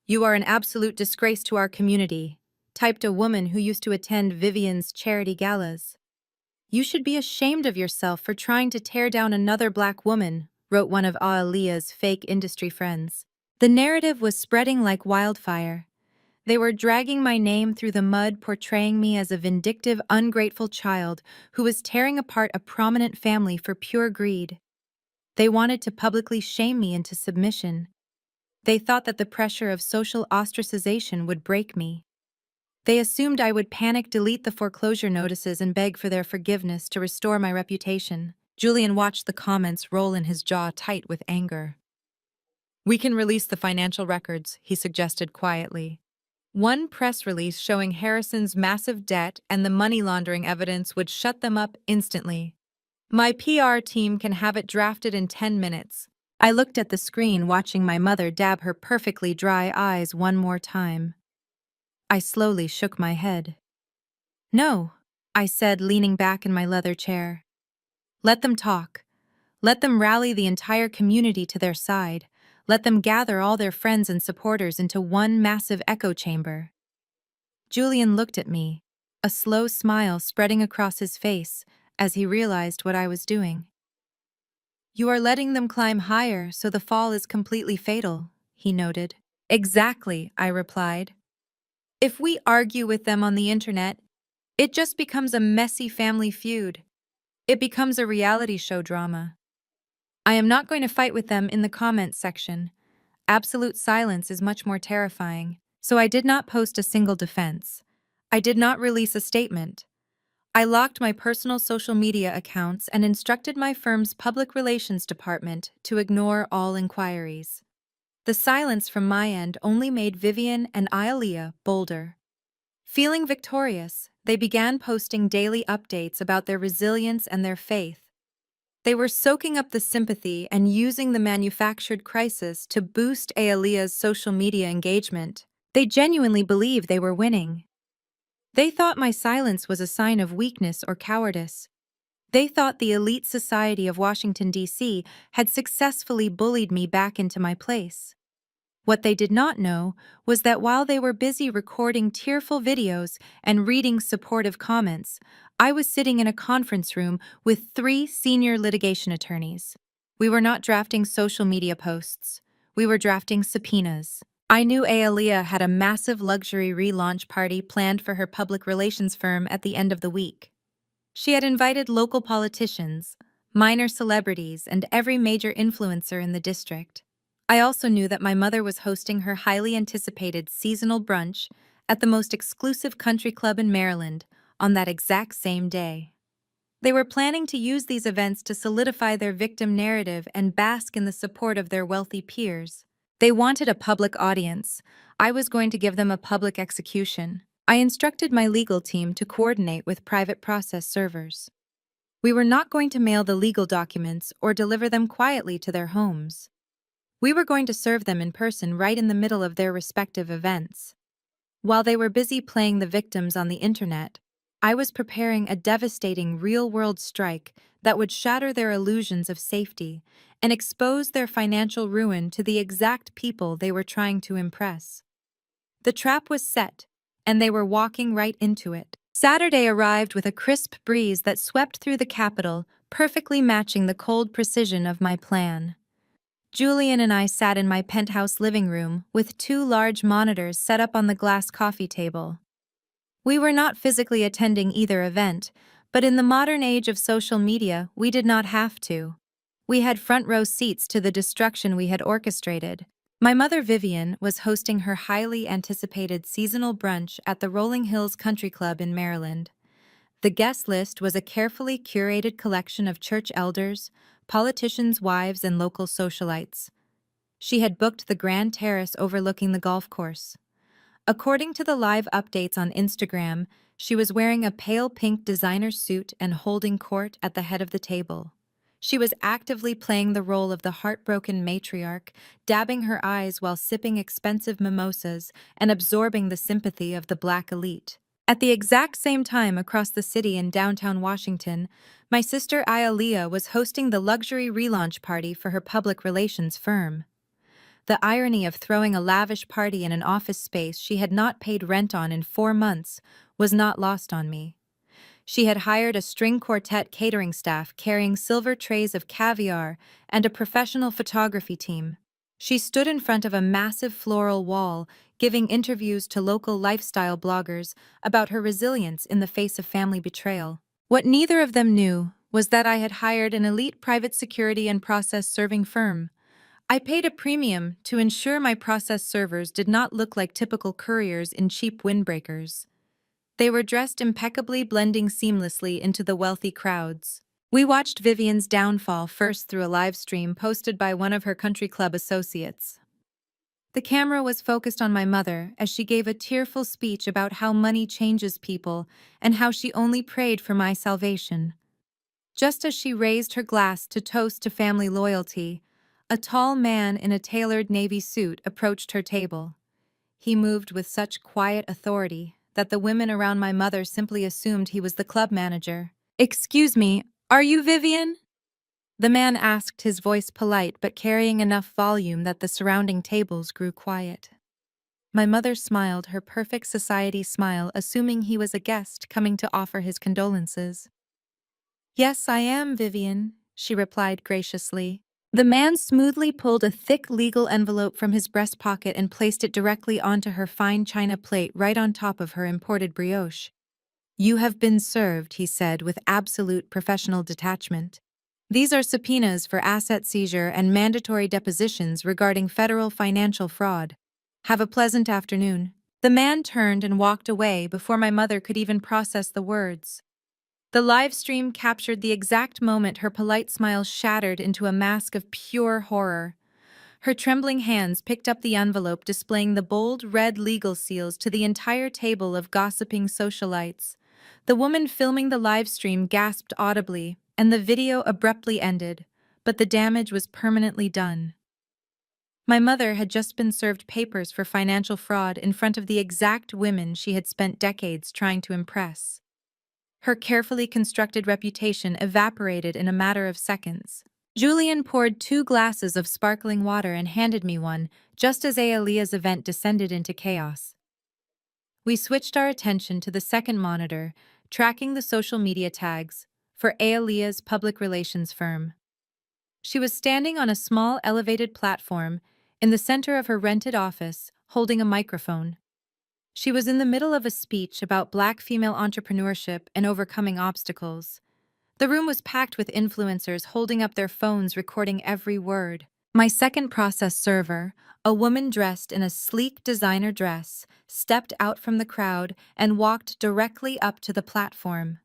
"You are an absolute disgrace to our community," typed a woman who used to attend Vivian's charity galas. "You should be ashamed of yourself for trying to tear down another Black woman," wrote one of Aaliyah's fake industry friends. The narrative was spreading like wildfire. They were dragging my name through the mud, portraying me as a vindictive, ungrateful child who was tearing apart a prominent family for pure greed. They wanted to publicly shame me into submission. They thought that the pressure of social ostracization would break me. They assumed I would panic, delete the foreclosure notices, and beg for their forgiveness to restore my reputation. Julian watched the comments roll in his jaw tight with anger. "We can release the financial records," he suggested quietly. One press release showing Harrison's massive debt and the money laundering evidence would shut them up instantly. "My PR team can have it drafted in 10 minutes. I looked at the screen, watching my mother dab her perfectly dry eyes one more time. I slowly shook my head. "No," I said, leaning back in my leather chair. "Let them talk. Let them rally the entire community to their side. Let them gather all their friends and supporters into one massive echo chamber." Julian looked at me, a slow smile spreading across his face as he realized what I was doing. You are letting them climb higher, so the fall is completely fatal, he noted. Exactly, I replied. If we argue with them on the internet, it just becomes a messy family feud. It becomes a reality show drama. I am not going to fight with them in the comments section. Absolute silence is much more terrifying, so I did not post a single defense. I did not release a statement. I locked my personal social media accounts and instructed my firm's public relations department to ignore all inquiries. The silence from my end only made Vivian and Aaliyah bolder. Feeling victorious, they began posting daily updates about their resilience and their faith. They were soaking up the sympathy and using the manufactured crisis to boost Aaliyah's social media engagement. They genuinely believed they were winning. They thought my silence was a sign of weakness or cowardice. They thought the elite society of Washington, D.C. had successfully bullied me back into my place. What they did not know was that while they were busy recording tearful videos and reading supportive comments, I was sitting in a conference room with 3 senior litigation attorneys. We were not drafting social media posts. We were drafting subpoenas. I knew Aaliyah had a massive luxury relaunch party planned for her public relations firm at the end of the week. She had invited local politicians, minor celebrities, and every major influencer in the district. I also knew that my mother was hosting her highly anticipated seasonal brunch at the most exclusive country club in Maryland on that exact same day. They were planning to use these events to solidify their victim narrative and bask in the support of their wealthy peers. They wanted a public audience. I was going to give them a public execution. I instructed my legal team to coordinate with private process servers. We were not going to mail the legal documents or deliver them quietly to their homes. We were going to serve them in person right in the middle of their respective events. While they were busy playing the victims on the internet, I was preparing a devastating real-world strike that would shatter their illusions of safety and expose their financial ruin to the exact people they were trying to impress. The trap was set, and they were walking right into it. Saturday arrived with a crisp breeze that swept through the capital, perfectly matching the cold precision of my plan. Julian and I sat in my penthouse living room with 2 large monitors set up on the glass coffee table. We were not physically attending either event, but in the modern age of social media, we did not have to. We had front row seats to the destruction we had orchestrated. My mother Vivian was hosting her highly anticipated seasonal brunch at the Rolling Hills Country Club in Maryland. The guest list was a carefully curated collection of church elders, politicians' wives, and local socialites. She had booked the grand terrace overlooking the golf course. According to the live updates on Instagram, she was wearing a pale pink designer suit and holding court at the head of the table. She was actively playing the role of the heartbroken matriarch, dabbing her eyes while sipping expensive mimosas and absorbing the sympathy of the Black elite. At the exact same time across the city in downtown Washington, my sister Aaliyah was hosting the luxury relaunch party for her public relations firm. The irony of throwing a lavish party in an office space she had not paid rent on in 4 months was not lost on me. She had hired a string quartet catering staff carrying silver trays of caviar and a professional photography team. She stood in front of a massive floral wall, giving interviews to local lifestyle bloggers about her resilience in the face of family betrayal. What neither of them knew was that I had hired an elite private security and process serving firm. I paid a premium to ensure my process servers did not look like typical couriers in cheap windbreakers. They were dressed impeccably, blending seamlessly into the wealthy crowds. We watched Vivian's downfall first through a live stream posted by one of her country club associates. The camera was focused on my mother as she gave a tearful speech about how money changes people and how she only prayed for my salvation. Just as she raised her glass to toast to family loyalty, a tall man in a tailored navy suit approached her table. He moved with such quiet authority that the women around my mother simply assumed he was the club manager. "Excuse me, are you Vivian?" The man asked, his voice polite but carrying enough volume that the surrounding tables grew quiet. My mother smiled her perfect society smile, assuming he was a guest coming to offer his condolences. "Yes, I am Vivian. she replied graciously. The man smoothly pulled a thick legal envelope from his breast pocket and placed it directly onto her fine china plate right on top of her imported brioche. You have been served, he said with absolute professional detachment. These are subpoenas for asset seizure and mandatory depositions regarding federal financial fraud. Have a pleasant afternoon. The man turned and walked away before my mother could even process the words. The live stream captured the exact moment her polite smile shattered into a mask of pure horror. Her trembling hands picked up the envelope displaying the bold red legal seals to the entire table of gossiping socialites. The woman filming the live stream gasped audibly, and the video abruptly ended, but the damage was permanently done. My mother had just been served papers for financial fraud in front of the exact women she had spent decades trying to impress. Her carefully constructed reputation evaporated in a matter of seconds. Julian poured 2 glasses of sparkling water and handed me one, just as Aalia's event descended into chaos. We switched our attention to the second monitor, tracking the social media tags for Aalia's public relations firm. She was standing on a small elevated platform in the center of her rented office, holding a microphone. She was in the middle of a speech about Black female entrepreneurship and overcoming obstacles. The room was packed with influencers holding up their phones recording every word. My second process server, a woman dressed in a sleek designer dress, stepped out from the crowd and walked directly up to the platform.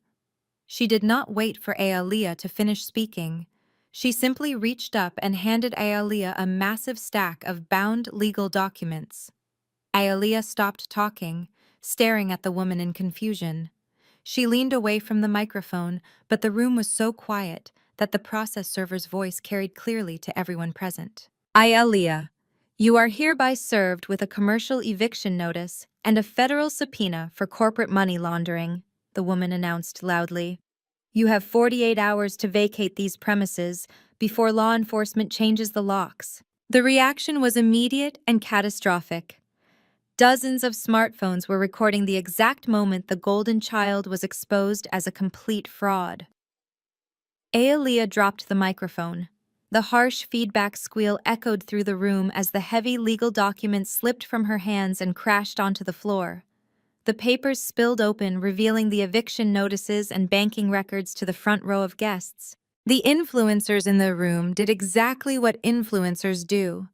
She did not wait for Aaliyah to finish speaking. She simply reached up and handed Aaliyah a massive stack of bound legal documents. Aaliyah stopped talking, staring at the woman in confusion. She leaned away from the microphone, but the room was so quiet that the process server's voice carried clearly to everyone present. Aaliyah, you are hereby served with a commercial eviction notice and a federal subpoena for corporate money laundering, the woman announced loudly. You have 48 hours to vacate these premises before law enforcement changes the locks. The reaction was immediate and catastrophic. Dozens of smartphones were recording the exact moment the golden child was exposed as a complete fraud. Aaliyah dropped the microphone. The harsh feedback squeal echoed through the room as the heavy legal documents slipped from her hands and crashed onto the floor. The papers spilled open, revealing the eviction notices and banking records to the front row of guests. The influencers in the room did exactly what influencers do.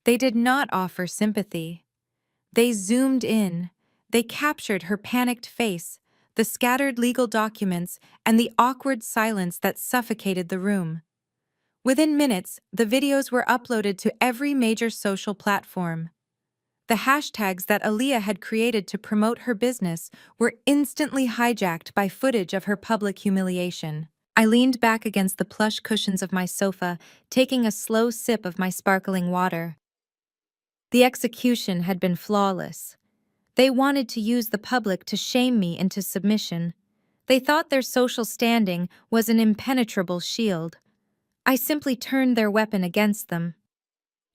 They did not offer sympathy. They zoomed in. They captured her panicked face, the scattered legal documents, and the awkward silence that suffocated the room. Within minutes, the videos were uploaded to every major social platform. The hashtags that Aaliyah had created to promote her business were instantly hijacked by footage of her public humiliation. I leaned back against the plush cushions of my sofa, taking a slow sip of my sparkling water. The execution had been flawless. They wanted to use the public to shame me into submission. They thought their social standing was an impenetrable shield. I simply turned their weapon against them.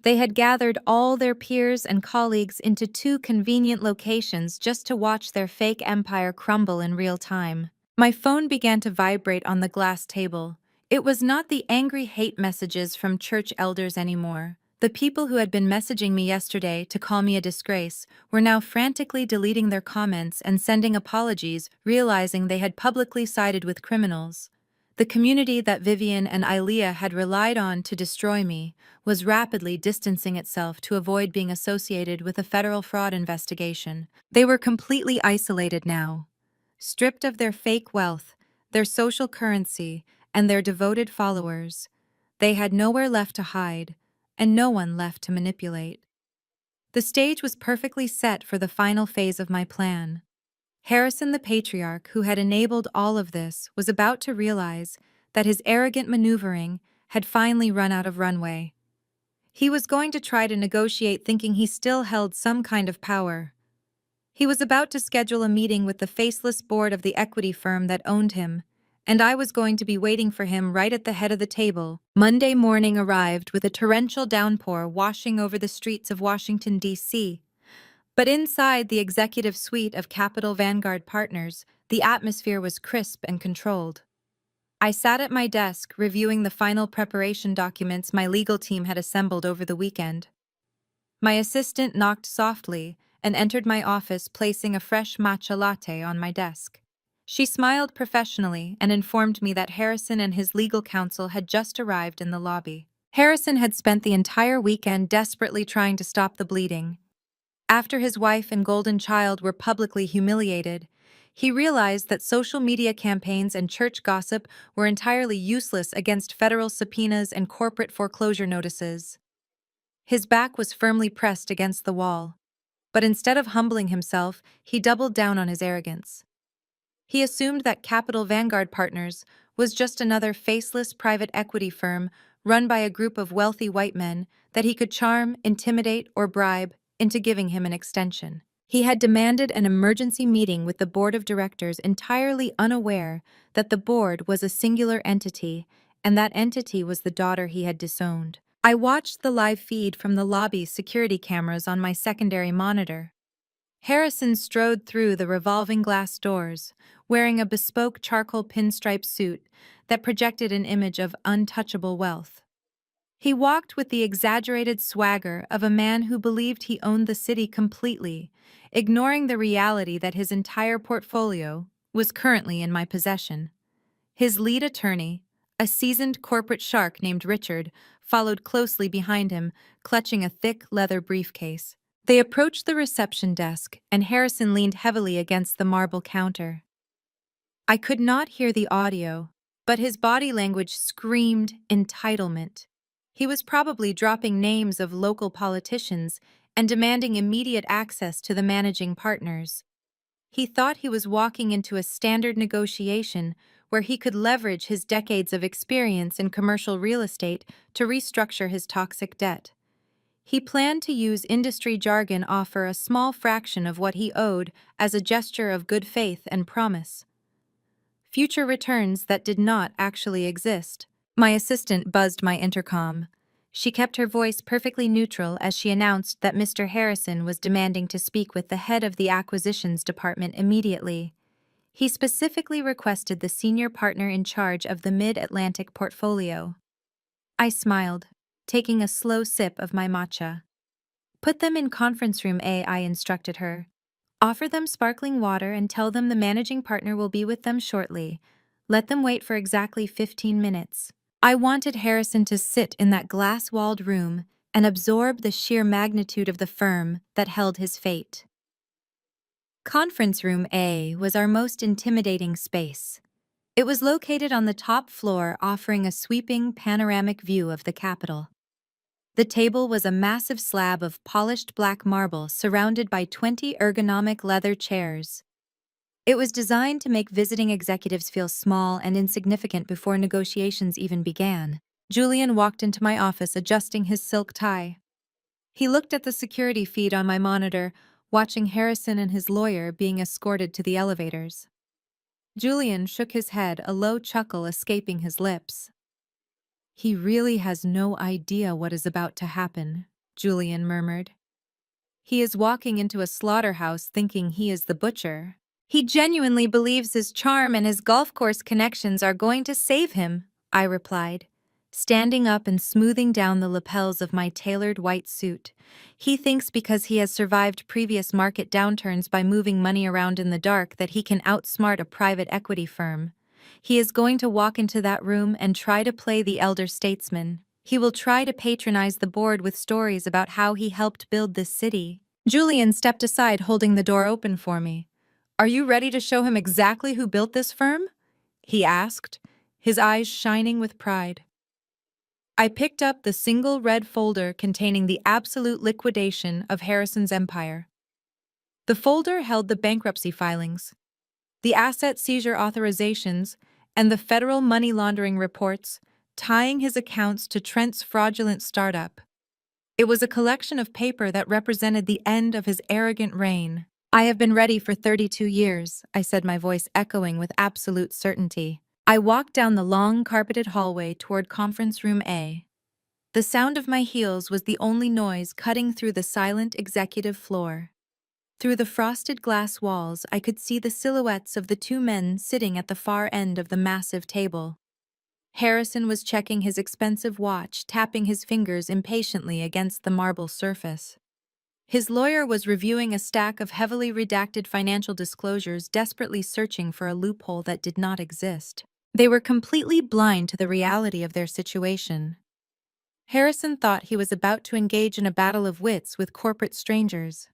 They had gathered all their peers and colleagues into 2 convenient locations just to watch their fake empire crumble in real time. My phone began to vibrate on the glass table. It was not the angry hate messages from church elders anymore. The people who had been messaging me yesterday to call me a disgrace were now frantically deleting their comments and sending apologies, realizing they had publicly sided with criminals. The community that Vivian and Aaliyah had relied on to destroy me was rapidly distancing itself to avoid being associated with a federal fraud investigation. They were completely isolated now. Stripped of their fake wealth, their social currency, and their devoted followers, they had nowhere left to hide, and no one left to manipulate. The stage was perfectly set for the final phase of my plan. Harrison the patriarch, who had enabled all of this, was about to realize that his arrogant maneuvering had finally run out of runway. He was going to try to negotiate thinking he still held some kind of power. He was about to schedule a meeting with the faceless board of the equity firm that owned him, and I was going to be waiting for him right at the head of the table. Monday morning arrived with a torrential downpour washing over the streets of Washington, D.C., but inside the executive suite of Capital Vanguard Partners, the atmosphere was crisp and controlled. I sat at my desk, reviewing the final preparation documents my legal team had assembled over the weekend. My assistant knocked softly and entered my office, placing a fresh matcha latte on my desk. She smiled professionally and informed me that Harrison and his legal counsel had just arrived in the lobby. Harrison had spent the entire weekend desperately trying to stop the bleeding. After his wife and golden child were publicly humiliated, he realized that social media campaigns and church gossip were entirely useless against federal subpoenas and corporate foreclosure notices. His back was firmly pressed against the wall, but instead of humbling himself, he doubled down on his arrogance. He assumed that Capital Vanguard Partners was just another faceless private equity firm run by a group of wealthy white men that he could charm, intimidate, or bribe into giving him an extension. He had demanded an emergency meeting with the board of directors, entirely unaware that the board was a singular entity, and that entity was the daughter he had disowned. I watched the live feed from the lobby's security cameras on my secondary monitor. Harrison strode through the revolving glass doors, wearing a bespoke charcoal pinstripe suit that projected an image of untouchable wealth. He walked with the exaggerated swagger of a man who believed he owned the city completely, ignoring the reality that his entire portfolio was currently in my possession. His lead attorney, a seasoned corporate shark named Richard, followed closely behind him, clutching a thick leather briefcase. They approached the reception desk, and Harrison leaned heavily against the marble counter. I could not hear the audio, but his body language screamed entitlement. He was probably dropping names of local politicians and demanding immediate access to the managing partners. He thought he was walking into a standard negotiation where he could leverage his decades of experience in commercial real estate to restructure his toxic debt. He planned to use industry jargon, offer a small fraction of what he owed as a gesture of good faith and promise future returns that did not actually exist. My assistant buzzed my intercom. She kept her voice perfectly neutral as she announced that Mr. Harrison was demanding to speak with the head of the acquisitions department immediately. He specifically requested the senior partner in charge of the Mid-Atlantic portfolio. I smiled, taking a slow sip of my matcha. Put them in conference room A, I instructed her. Offer them sparkling water and tell them the managing partner will be with them shortly. Let them wait for exactly 15 minutes. I wanted Harrison to sit in that glass-walled room and absorb the sheer magnitude of the firm that held his fate. Conference room A was our most intimidating space. It was located on the top floor, offering a sweeping panoramic view of the Capitol. The table was a massive slab of polished black marble surrounded by 20 ergonomic leather chairs. It was designed to make visiting executives feel small and insignificant before negotiations even began. Julian walked into my office, adjusting his silk tie. He looked at the security feed on my monitor, watching Harrison and his lawyer being escorted to the elevators. Julian shook his head, a low chuckle escaping his lips. He really has no idea what is about to happen, Julian murmured. He is walking into a slaughterhouse thinking he is the butcher. He genuinely believes his charm and his golf course connections are going to save him, I replied, standing up and smoothing down the lapels of my tailored white suit. He thinks because he has survived previous market downturns by moving money around in the dark that he can outsmart a private equity firm. He is going to walk into that room and try to play the elder statesman. He will try to patronize the board with stories about how he helped build this city. Julian stepped aside, holding the door open for me. Are you ready to show him exactly who built this firm? He asked, his eyes shining with pride. I picked up the single red folder containing the absolute liquidation of Harrison's empire. The folder held the bankruptcy filings, the asset seizure authorizations, and the federal money laundering reports, tying his accounts to Trent's fraudulent startup. It was a collection of paper that represented the end of his arrogant reign. I have been ready for 32 years, I said, my voice echoing with absolute certainty. I walked down the long carpeted hallway toward conference room A. The sound of my heels was the only noise cutting through the silent executive floor. Through the frosted glass walls, I could see the silhouettes of the two men sitting at the far end of the massive table. Harrison was checking his expensive watch, tapping his fingers impatiently against the marble surface. His lawyer was reviewing a stack of heavily redacted financial disclosures, desperately searching for a loophole that did not exist. They were completely blind to the reality of their situation. Harrison thought he was about to engage in a battle of wits with corporate strangers.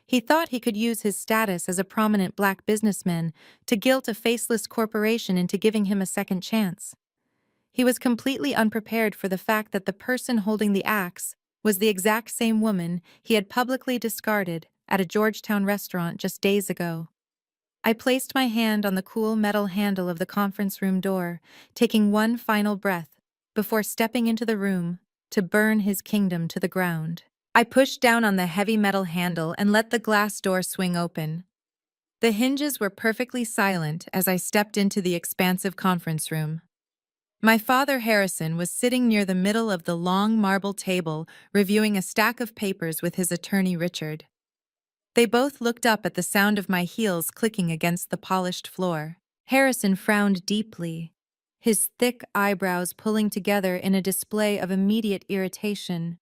He thought he could use his status as a prominent black businessman to guilt a faceless corporation into giving him a second chance. He was completely unprepared for the fact that the person holding the axe was the exact same woman he had publicly discarded at a Georgetown restaurant just days ago. I placed my hand on the cool metal handle of the conference room door, taking one final breath before stepping into the room to burn his kingdom to the ground. I pushed down on the heavy metal handle and let the glass door swing open. The hinges were perfectly silent as I stepped into the expansive conference room. My father, Harrison, was sitting near the middle of the long marble table, reviewing a stack of papers with his attorney, Richard. They both looked up at the sound of my heels clicking against the polished floor. Harrison frowned deeply, his thick eyebrows pulling together in a display of immediate irritation.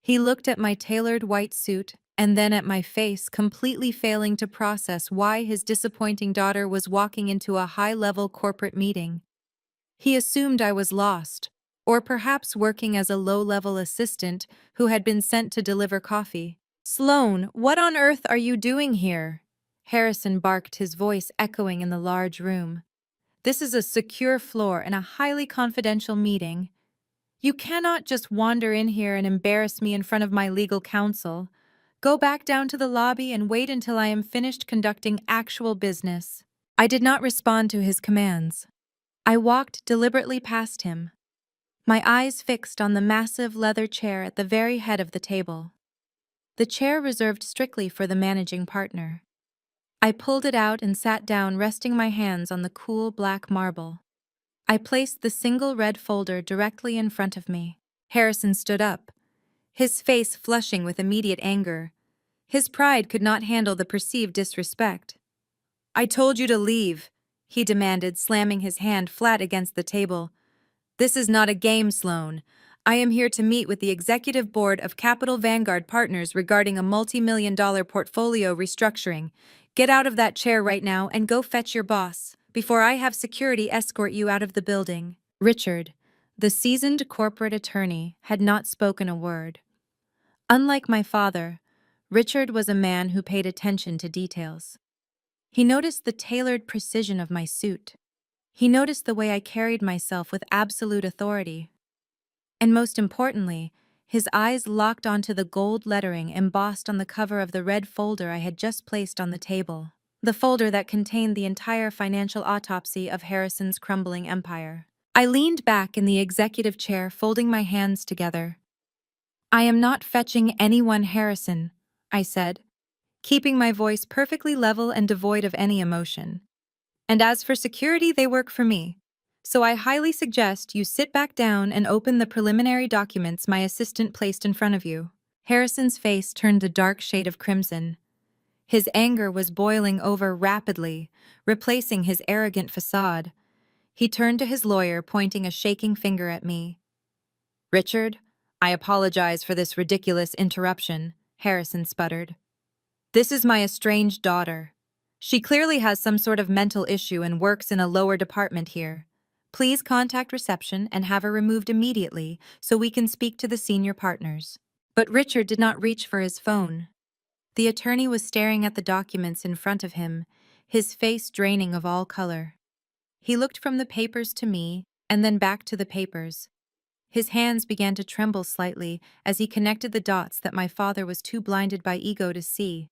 He looked at my tailored white suit and then at my face, completely failing to process why his disappointing daughter was walking into a high-level corporate meeting. He assumed I was lost, or perhaps working as a low-level assistant who had been sent to deliver coffee. "Sloan, what on earth are you doing here?" Harrison barked, his voice echoing in the large room. "This is a secure floor and a highly confidential meeting. You cannot just wander in here and embarrass me in front of my legal counsel. Go back down to the lobby and wait until I am finished conducting actual business." I did not respond to his commands. I walked deliberately past him, my eyes fixed on the massive leather chair at the very head of the table. The chair reserved strictly for the managing partner. I pulled it out and sat down, resting my hands on the cool black marble. I placed the single red folder directly in front of me. Harrison stood up, his face flushing with immediate anger. His pride could not handle the perceived disrespect. "I told you to leave," he demanded, slamming his hand flat against the table. "This is not a game, Sloan. I am here to meet with the executive board of Capital Vanguard Partners regarding a multi-million-dollar portfolio restructuring. Get out of that chair right now and go fetch your boss, before I have security escort you out of the building." Richard, the seasoned corporate attorney, had not spoken a word. Unlike my father, Richard was a man who paid attention to details. He noticed the tailored precision of my suit. He noticed the way I carried myself with absolute authority. And most importantly, his eyes locked onto the gold lettering embossed on the cover of the red folder I had just placed on the table. The folder that contained the entire financial autopsy of Harrison's crumbling empire. I leaned back in the executive chair, folding my hands together. "I am not fetching anyone, Harrison," I said, keeping my voice perfectly level and devoid of any emotion. "And as for security, they work for me. So I highly suggest you sit back down and open the preliminary documents my assistant placed in front of you." Harrison's face turned a dark shade of crimson. His anger was boiling over rapidly, replacing his arrogant facade. He turned to his lawyer, pointing a shaking finger at me. "Richard, I apologize for this ridiculous interruption," Harrison sputtered. "This is my estranged daughter. She clearly has some sort of mental issue and works in a lower department here. Please contact reception and have her removed immediately so we can speak to the senior partners." But Richard did not reach for his phone. The attorney was staring at the documents in front of him, his face draining of all color. He looked from the papers to me and then back to the papers. His hands began to tremble slightly as he connected the dots that my father was too blinded by ego to see.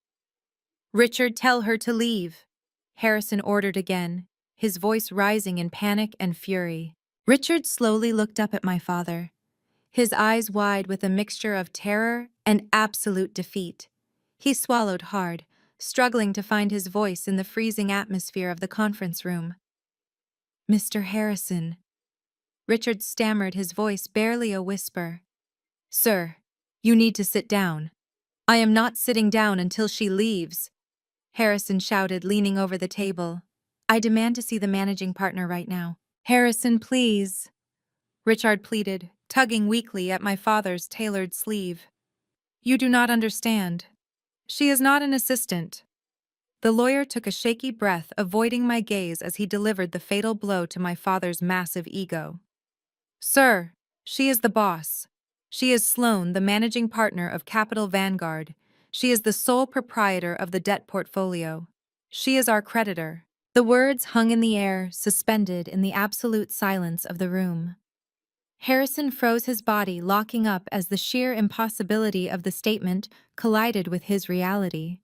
"Richard, tell her to leave," Harrison ordered again, his voice rising in panic and fury. Richard slowly looked up at my father, his eyes wide with a mixture of terror and absolute defeat. He swallowed hard, struggling to find his voice in the freezing atmosphere of the conference room. "Mr. Harrison," Richard stammered, his voice barely a whisper. "Sir, you need to sit down." "I am not sitting down until she leaves," Harrison shouted, leaning over the table. "I demand to see the managing partner right now." "Harrison, please," Richard pleaded, tugging weakly at my father's tailored sleeve. You do not understand. She is not an assistant. The lawyer took a shaky breath, avoiding my gaze as he delivered the fatal blow to my father's massive ego. Sir, she is the boss. She is Sloan, the managing partner of Capital Vanguard. She is the sole proprietor of the debt portfolio. She is our creditor. The words hung in the air, suspended in the absolute silence of the room. Harrison froze his body, locking up as the sheer impossibility of the statement collided with his reality.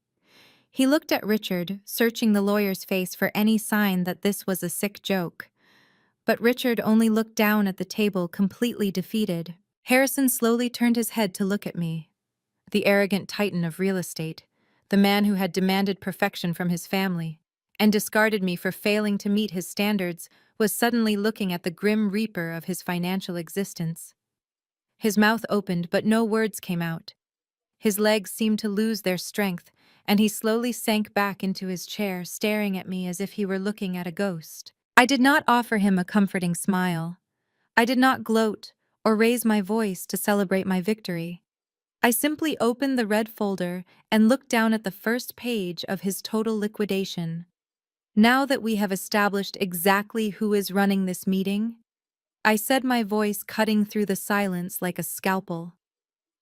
He looked at Richard, searching the lawyer's face for any sign that this was a sick joke. But Richard only looked down at the table, completely defeated. Harrison slowly turned his head to look at me. The arrogant titan of real estate, the man who had demanded perfection from his family, and discarded me for failing to meet his standards, was suddenly looking at the grim reaper of his financial existence. His mouth opened, but no words came out. His legs seemed to lose their strength, and he slowly sank back into his chair, staring at me as if he were looking at a ghost. I did not offer him a comforting smile. I did not gloat or raise my voice to celebrate my victory. I simply opened the red folder and looked down at the first page of his total liquidation. Now that we have established exactly who is running this meeting, I said, my voice cutting through the silence like a scalpel.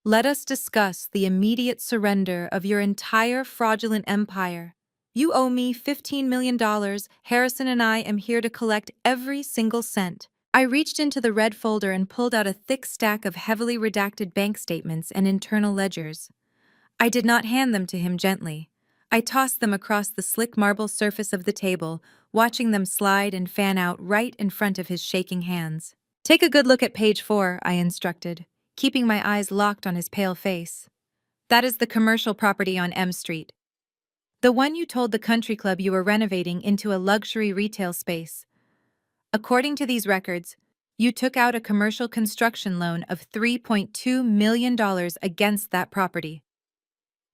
Let us discuss the immediate surrender of your entire fraudulent empire. You owe me $15 million. Harrison and I am here to collect every single cent. I reached into the red folder and pulled out a thick stack of heavily redacted bank statements and internal ledgers. I did not hand them to him gently. I tossed them across the slick marble surface of the table, watching them slide and fan out right in front of his shaking hands. Take a good look at page 4, I instructed, keeping my eyes locked on his pale face. That is the commercial property on M Street. The one you told the country club you were renovating into a luxury retail space. According to these records, you took out a commercial construction loan of $3.2 million against that property.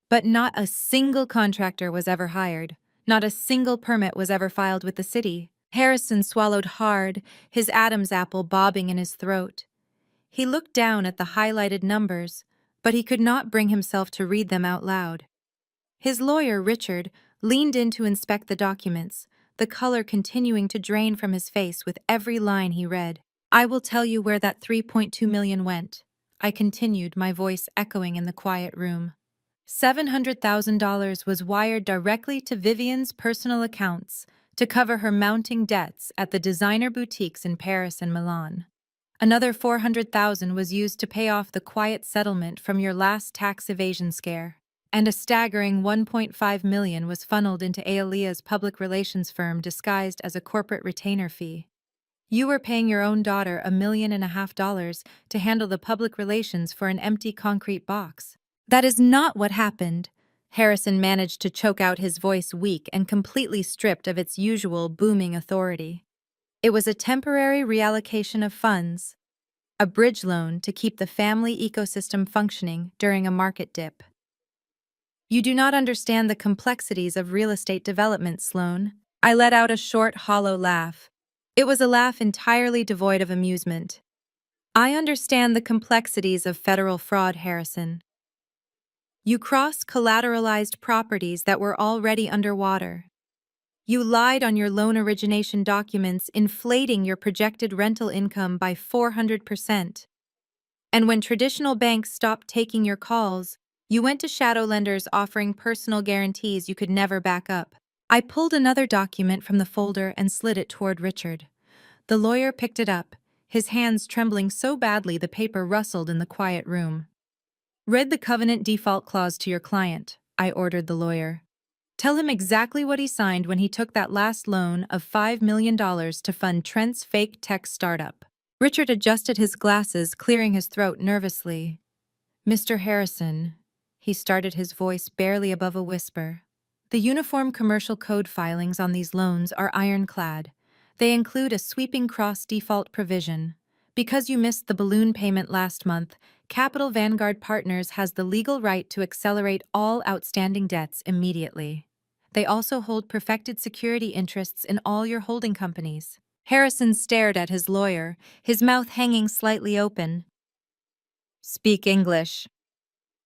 But not a single contractor was ever hired. Not a single permit was ever filed with the city. Harrison swallowed hard, his Adam's apple bobbing in his throat. He looked down at the highlighted numbers, but he could not bring himself to read them out loud. His lawyer, Richard, leaned in to inspect the documents, the color continuing to drain from his face with every line he read. I will tell you where that $3.2 million went, I continued, my voice echoing in the quiet room. $700,000 was wired directly to Vivian's personal accounts to cover her mounting debts at the designer boutiques in Paris and Milan. Another $400,000 was used to pay off the quiet settlement from your last tax evasion scare, and a staggering $1.5 million was funneled into Aelia's public relations firm disguised as a corporate retainer fee. You were paying your own daughter $1.5 million to handle the public relations for an empty concrete box. That is not what happened. Harrison managed to choke out, his voice weak and completely stripped of its usual booming authority. It was a temporary reallocation of funds, a bridge loan to keep the family ecosystem functioning during a market dip. You do not understand the complexities of real estate development, Sloan. I let out a short, hollow laugh. It was a laugh entirely devoid of amusement. I understand the complexities of federal fraud, Harrison. You cross-collateralized properties that were already underwater. You lied on your loan origination documents, inflating your projected rental income by 400%. And when traditional banks stopped taking your calls, you went to shadow lenders offering personal guarantees you could never back up. I pulled another document from the folder and slid it toward Richard. The lawyer picked it up, his hands trembling so badly the paper rustled in the quiet room. Read the covenant default clause to your client, I ordered the lawyer. Tell him exactly what he signed when he took that last loan of $5 million to fund Trent's fake tech startup. Richard adjusted his glasses, clearing his throat nervously. Mr. Harrison, he started, his voice barely above a whisper. The Uniform Commercial Code filings on these loans are ironclad. They include a sweeping cross-default provision. Because you missed the balloon payment last month, Capital Vanguard Partners has the legal right to accelerate all outstanding debts immediately. They also hold perfected security interests in all your holding companies. Harrison stared at his lawyer, his mouth hanging slightly open. Speak English.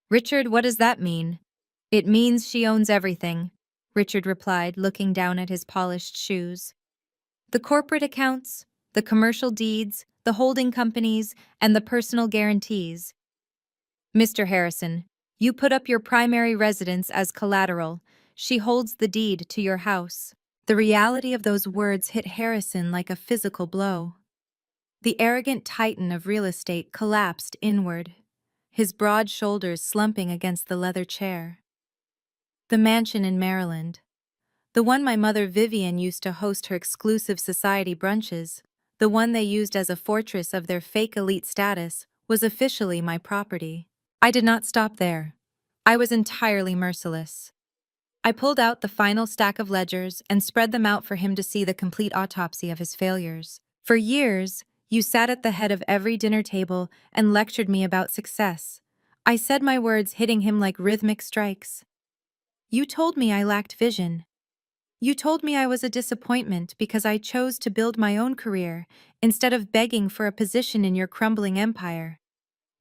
Richard, what does that mean? It means she owns everything, Richard replied, looking down at his polished shoes. The corporate accounts, the commercial deeds, the holding companies, and the personal guarantees. Mr. Harrison, you put up your primary residence as collateral. She holds the deed to your house. The reality of those words hit Harrison like a physical blow. The arrogant titan of real estate collapsed inward, his broad shoulders slumping against the leather chair. The mansion in Maryland. The one my mother Vivian used to host her exclusive society brunches, the one they used as a fortress of their fake elite status, was officially my property. I did not stop there. I was entirely merciless. I pulled out the final stack of ledgers and spread them out for him to see the complete autopsy of his failures. For years, you sat at the head of every dinner table and lectured me about success. I said my words hitting him like rhythmic strikes. You told me I lacked vision. You told me I was a disappointment because I chose to build my own career instead of begging for a position in your crumbling empire.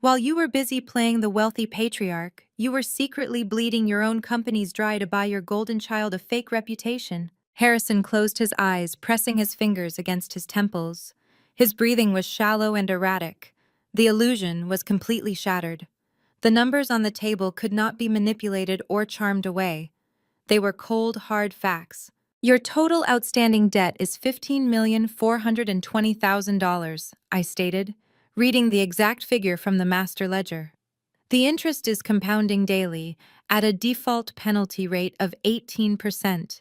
While you were busy playing the wealthy patriarch, you were secretly bleeding your own companies dry to buy your golden child a fake reputation. Harrison closed his eyes, pressing his fingers against his temples. His breathing was shallow and erratic. The illusion was completely shattered. The numbers on the table could not be manipulated or charmed away. They were cold, hard facts. Your total outstanding debt is $15,420,000, I stated, reading the exact figure from the master ledger. The interest is compounding daily at a default penalty rate of 18%.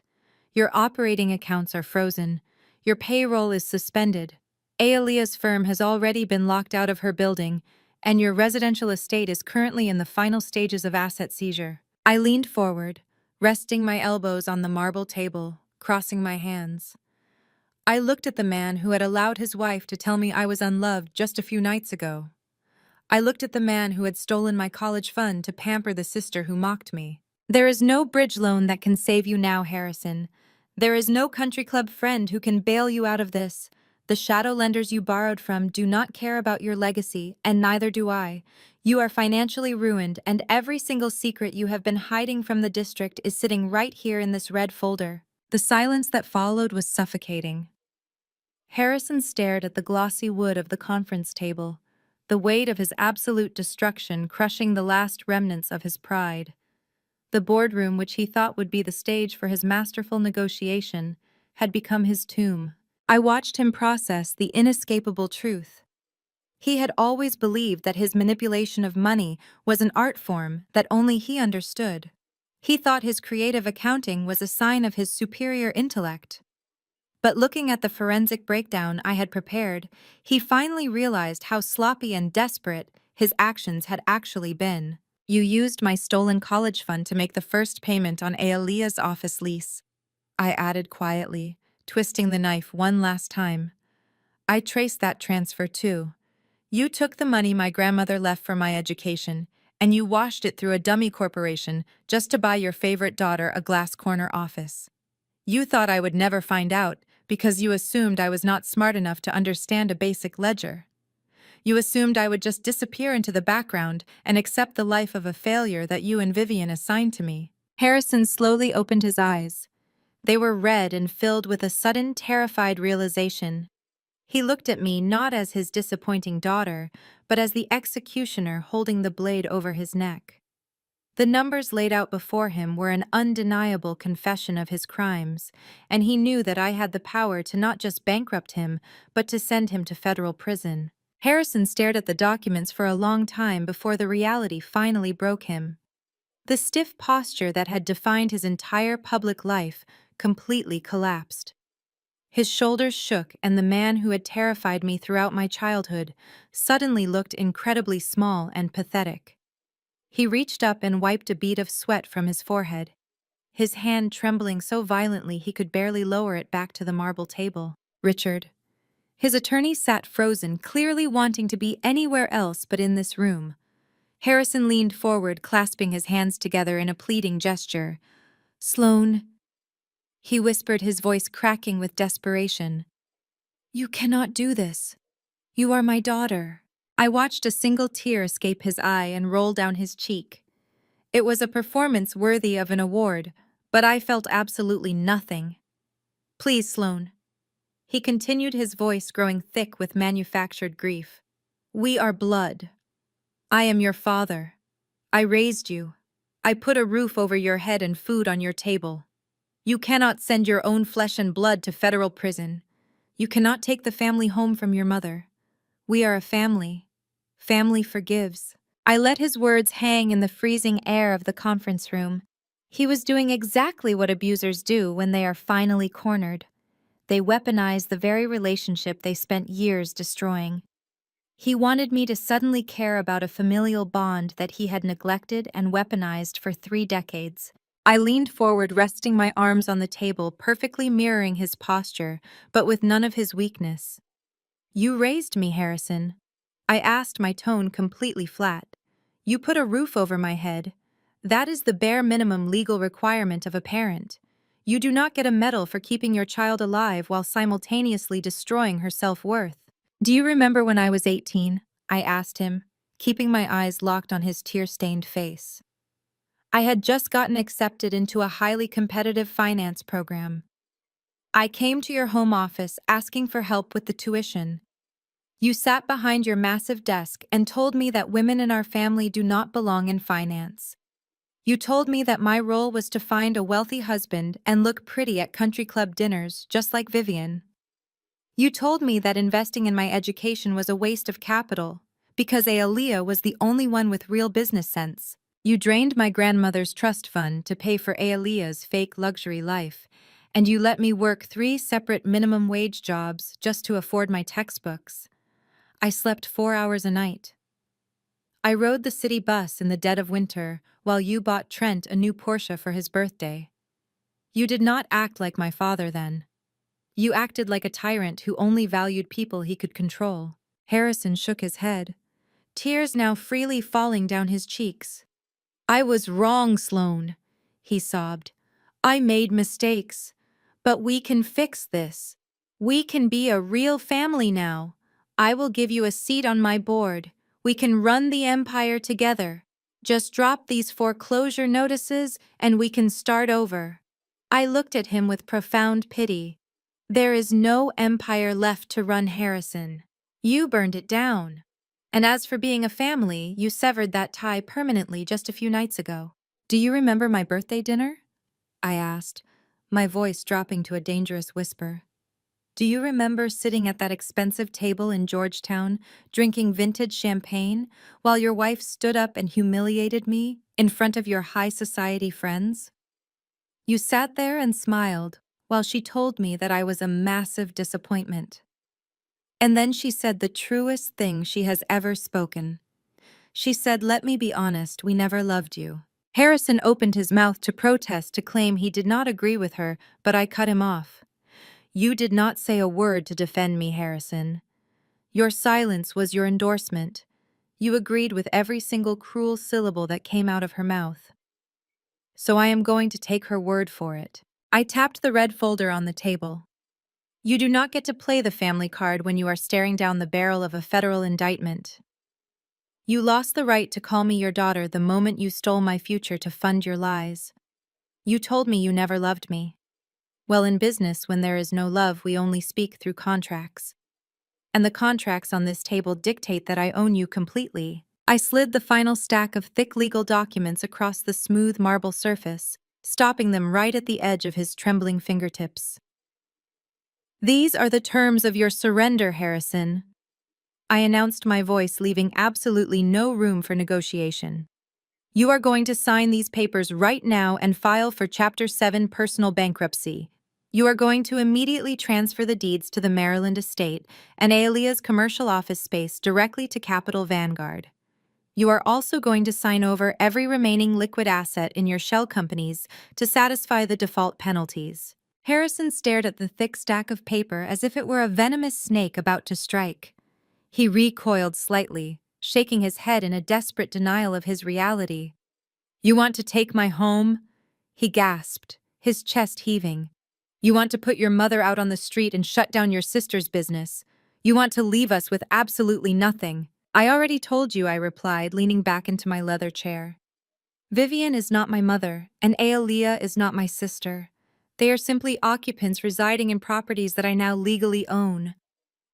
Your operating accounts are frozen. Your payroll is suspended. Aelia's firm has already been locked out of her building, and your residential estate is currently in the final stages of asset seizure. I leaned forward, resting my elbows on the marble table, crossing my hands. I looked at the man who had allowed his wife to tell me I was unloved just a few nights ago. I looked at the man who had stolen my college fund to pamper the sister who mocked me. There is no bridge loan that can save you now, Harrison. There is no country club friend who can bail you out of this. The shadow lenders you borrowed from do not care about your legacy, and neither do I. You are financially ruined, and every single secret you have been hiding from the district is sitting right here in this red folder. The silence that followed was suffocating. Harrison stared at the glossy wood of the conference table, the weight of his absolute destruction crushing the last remnants of his pride. The boardroom, which he thought would be the stage for his masterful negotiation, had become his tomb. I watched him process the inescapable truth. He had always believed that his manipulation of money was an art form that only he understood. He thought his creative accounting was a sign of his superior intellect. But looking at the forensic breakdown I had prepared, he finally realized how sloppy and desperate his actions had actually been. You used my stolen college fund to make the first payment on Aelia's office lease, I added quietly, twisting the knife one last time. I traced that transfer too. You took the money my grandmother left for my education, and you washed it through a dummy corporation just to buy your favorite daughter a glass corner office. You thought I would never find out because you assumed I was not smart enough to understand a basic ledger. You assumed I would just disappear into the background and accept the life of a failure that you and Vivian assigned to me. Harrison slowly opened his eyes. They were red and filled with a sudden, terrified realization. He looked at me not as his disappointing daughter, but as the executioner holding the blade over his neck. The numbers laid out before him were an undeniable confession of his crimes, and he knew that I had the power to not just bankrupt him, but to send him to federal prison. Harrison stared at the documents for a long time before the reality finally broke him. The stiff posture that had defined his entire public life completely collapsed. His shoulders shook, and the man who had terrified me throughout my childhood suddenly looked incredibly small and pathetic. He reached up and wiped a bead of sweat from his forehead, his hand trembling so violently he could barely lower it back to the marble table. Richard. His attorney sat frozen, clearly wanting to be anywhere else but in this room. Harrison leaned forward, clasping his hands together in a pleading gesture. Sloan, he whispered, his voice cracking with desperation. You cannot do this. You are my daughter. I watched a single tear escape his eye and roll down his cheek. It was a performance worthy of an award, but I felt absolutely nothing. Please, Sloane. He continued, his voice growing thick with manufactured grief. We are blood. I am your father. I raised you. I put a roof over your head and food on your table. You cannot send your own flesh and blood to federal prison. You cannot take the family home from your mother. We are a family. Family forgives. I let his words hang in the freezing air of the conference room. He was doing exactly what abusers do when they are finally cornered. They weaponize the very relationship they spent years destroying. He wanted me to suddenly care about a familial bond that he had neglected and weaponized for 3 decades. I leaned forward, resting my arms on the table, perfectly mirroring his posture, but with none of his weakness. You raised me, Harrison. I asked, my tone completely flat. You put a roof over my head. That is the bare minimum legal requirement of a parent. You do not get a medal for keeping your child alive while simultaneously destroying her self-worth. Do you remember when I was 18? I asked him, keeping my eyes locked on his tear-stained face. I had just gotten accepted into a highly competitive finance program. I came to your home office asking for help with the tuition. You sat behind your massive desk and told me that women in our family do not belong in finance. You told me that my role was to find a wealthy husband and look pretty at country club dinners, just like Vivian. You told me that investing in my education was a waste of capital, because Aaliyah was the only one with real business sense. You drained my grandmother's trust fund to pay for Aaliyah's fake luxury life, and you let me work 3 separate minimum wage jobs just to afford my textbooks. I slept 4 hours a night. I rode the city bus in the dead of winter while you bought Trent a new Porsche for his birthday. You did not act like my father then. You acted like a tyrant who only valued people he could control. Harrison shook his head, tears now freely falling down his cheeks. I was wrong, Sloane, he sobbed. I made mistakes. But we can fix this. We can be a real family now. I will give you a seat on my board. We can run the empire together. Just drop these foreclosure notices and we can start over. I looked at him with profound pity. There is no empire left to run, Harrison. You burned it down. And as for being a family, you severed that tie permanently just a few nights ago. Do you remember my birthday dinner? I asked, my voice dropping to a dangerous whisper. Do you remember sitting at that expensive table in Georgetown, drinking vintage champagne, while your wife stood up and humiliated me in front of your high society friends? You sat there and smiled while she told me that I was a massive disappointment. And then she said the truest thing she has ever spoken. She said, let me be honest, we never loved you. Harrison opened his mouth to protest, to claim he did not agree with her, but I cut him off. You did not say a word to defend me, Harrison. Your silence was your endorsement. You agreed with every single cruel syllable that came out of her mouth. So I am going to take her word for it. I tapped the red folder on the table. You do not get to play the family card when you are staring down the barrel of a federal indictment. You lost the right to call me your daughter the moment you stole my future to fund your lies. You told me you never loved me. Well, in business, when there is no love, we only speak through contracts. And the contracts on this table dictate that I own you completely. I slid the final stack of thick legal documents across the smooth marble surface, stopping them right at the edge of his trembling fingertips. These are the terms of your surrender, Harrison. I announced, my voice leaving absolutely no room for negotiation. You are going to sign these papers right now and file for Chapter 7 personal bankruptcy. You are going to immediately transfer the deeds to the Maryland estate and Aaliyah's commercial office space directly to Capital Vanguard. You are also going to sign over every remaining liquid asset in your shell companies to satisfy the default penalties. Harrison stared at the thick stack of paper as if it were a venomous snake about to strike. He recoiled slightly, shaking his head in a desperate denial of his reality. You want to take my home? He gasped, his chest heaving. You want to put your mother out on the street and shut down your sister's business. You want to leave us with absolutely nothing. I already told you, I replied, leaning back into my leather chair. Vivian is not my mother, and Aaliyah is not my sister. They are simply occupants residing in properties that I now legally own.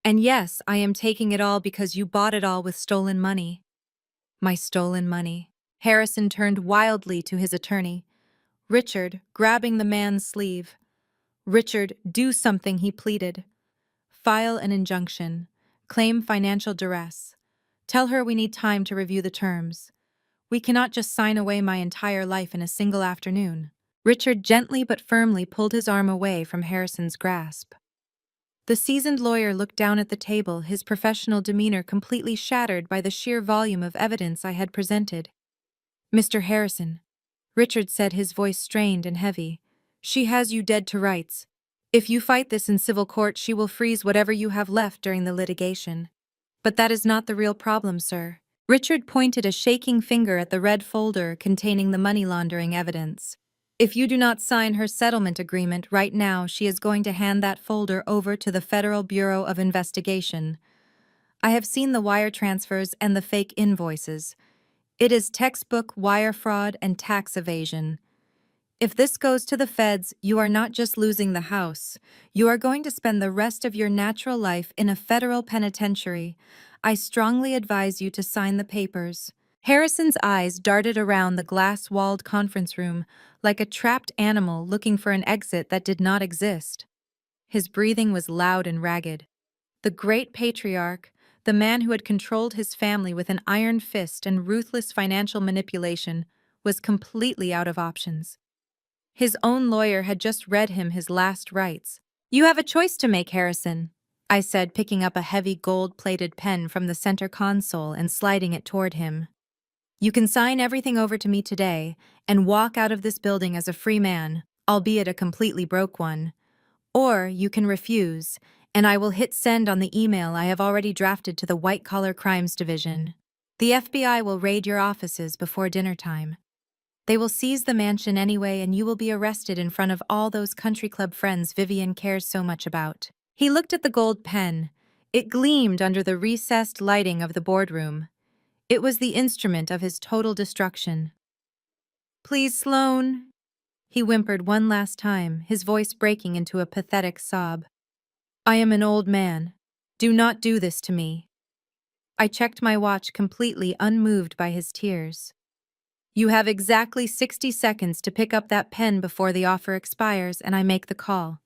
And yes, I am taking it all because you bought it all with stolen money. My stolen money. Harrison turned wildly to his attorney. Richard, grabbing the man's sleeve. Richard, do something, he pleaded. File an injunction. Claim financial duress. Tell her we need time to review the terms. We cannot just sign away my entire life in a single afternoon. Richard gently but firmly pulled his arm away from Harrison's grasp. The seasoned lawyer looked down at the table, his professional demeanor completely shattered by the sheer volume of evidence I had presented. Mr. Harrison, Richard said, his voice strained and heavy, she has you dead to rights. If you fight this in civil court, she will freeze whatever you have left during the litigation. But that is not the real problem, sir. Richard pointed a shaking finger at the red folder containing the money laundering evidence. If you do not sign her settlement agreement right now, she is going to hand that folder over to the Federal Bureau of Investigation. I have seen the wire transfers and the fake invoices. It is textbook wire fraud and tax evasion. If this goes to the feds, you are not just losing the house. You are going to spend the rest of your natural life in a federal penitentiary. I strongly advise you to sign the papers. Harrison's eyes darted around the glass-walled conference room like a trapped animal looking for an exit that did not exist. His breathing was loud and ragged. The great patriarch, the man who had controlled his family with an iron fist and ruthless financial manipulation, was completely out of options. His own lawyer had just read him his last rites. You have a choice to make, Harrison, I said, picking up a heavy gold-plated pen from the center console and sliding it toward him. You can sign everything over to me today and walk out of this building as a free man, albeit a completely broke one. Or you can refuse, and I will hit send on the email I have already drafted to the White Collar Crimes Division. The FBI will raid your offices before dinner time. They will seize the mansion anyway, and you will be arrested in front of all those country club friends Vivian cares so much about. He looked at the gold pen. It gleamed under the recessed lighting of the boardroom. It was the instrument of his total destruction. Please, Sloane, he whimpered one last time, his voice breaking into a pathetic sob. I am an old man. Do not do this to me. I checked my watch, completely unmoved by his tears. You have exactly 60 seconds to pick up that pen before the offer expires and I make the call.